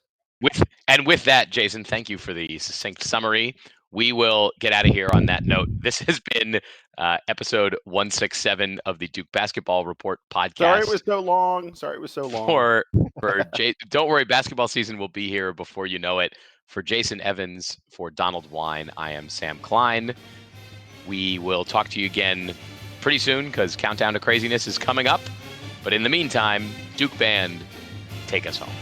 With that, Jason, thank you for the succinct summary. We will get out of here on that note. This has been episode 167 of the Duke Basketball Report podcast. Sorry it was so long. For don't worry, basketball season will be here before you know it. For Jason Evans, for Donald Wine, I am Sam Klein. We will talk to you again pretty soon because Countdown to Craziness is coming up. But in the meantime, Duke Band, take us home.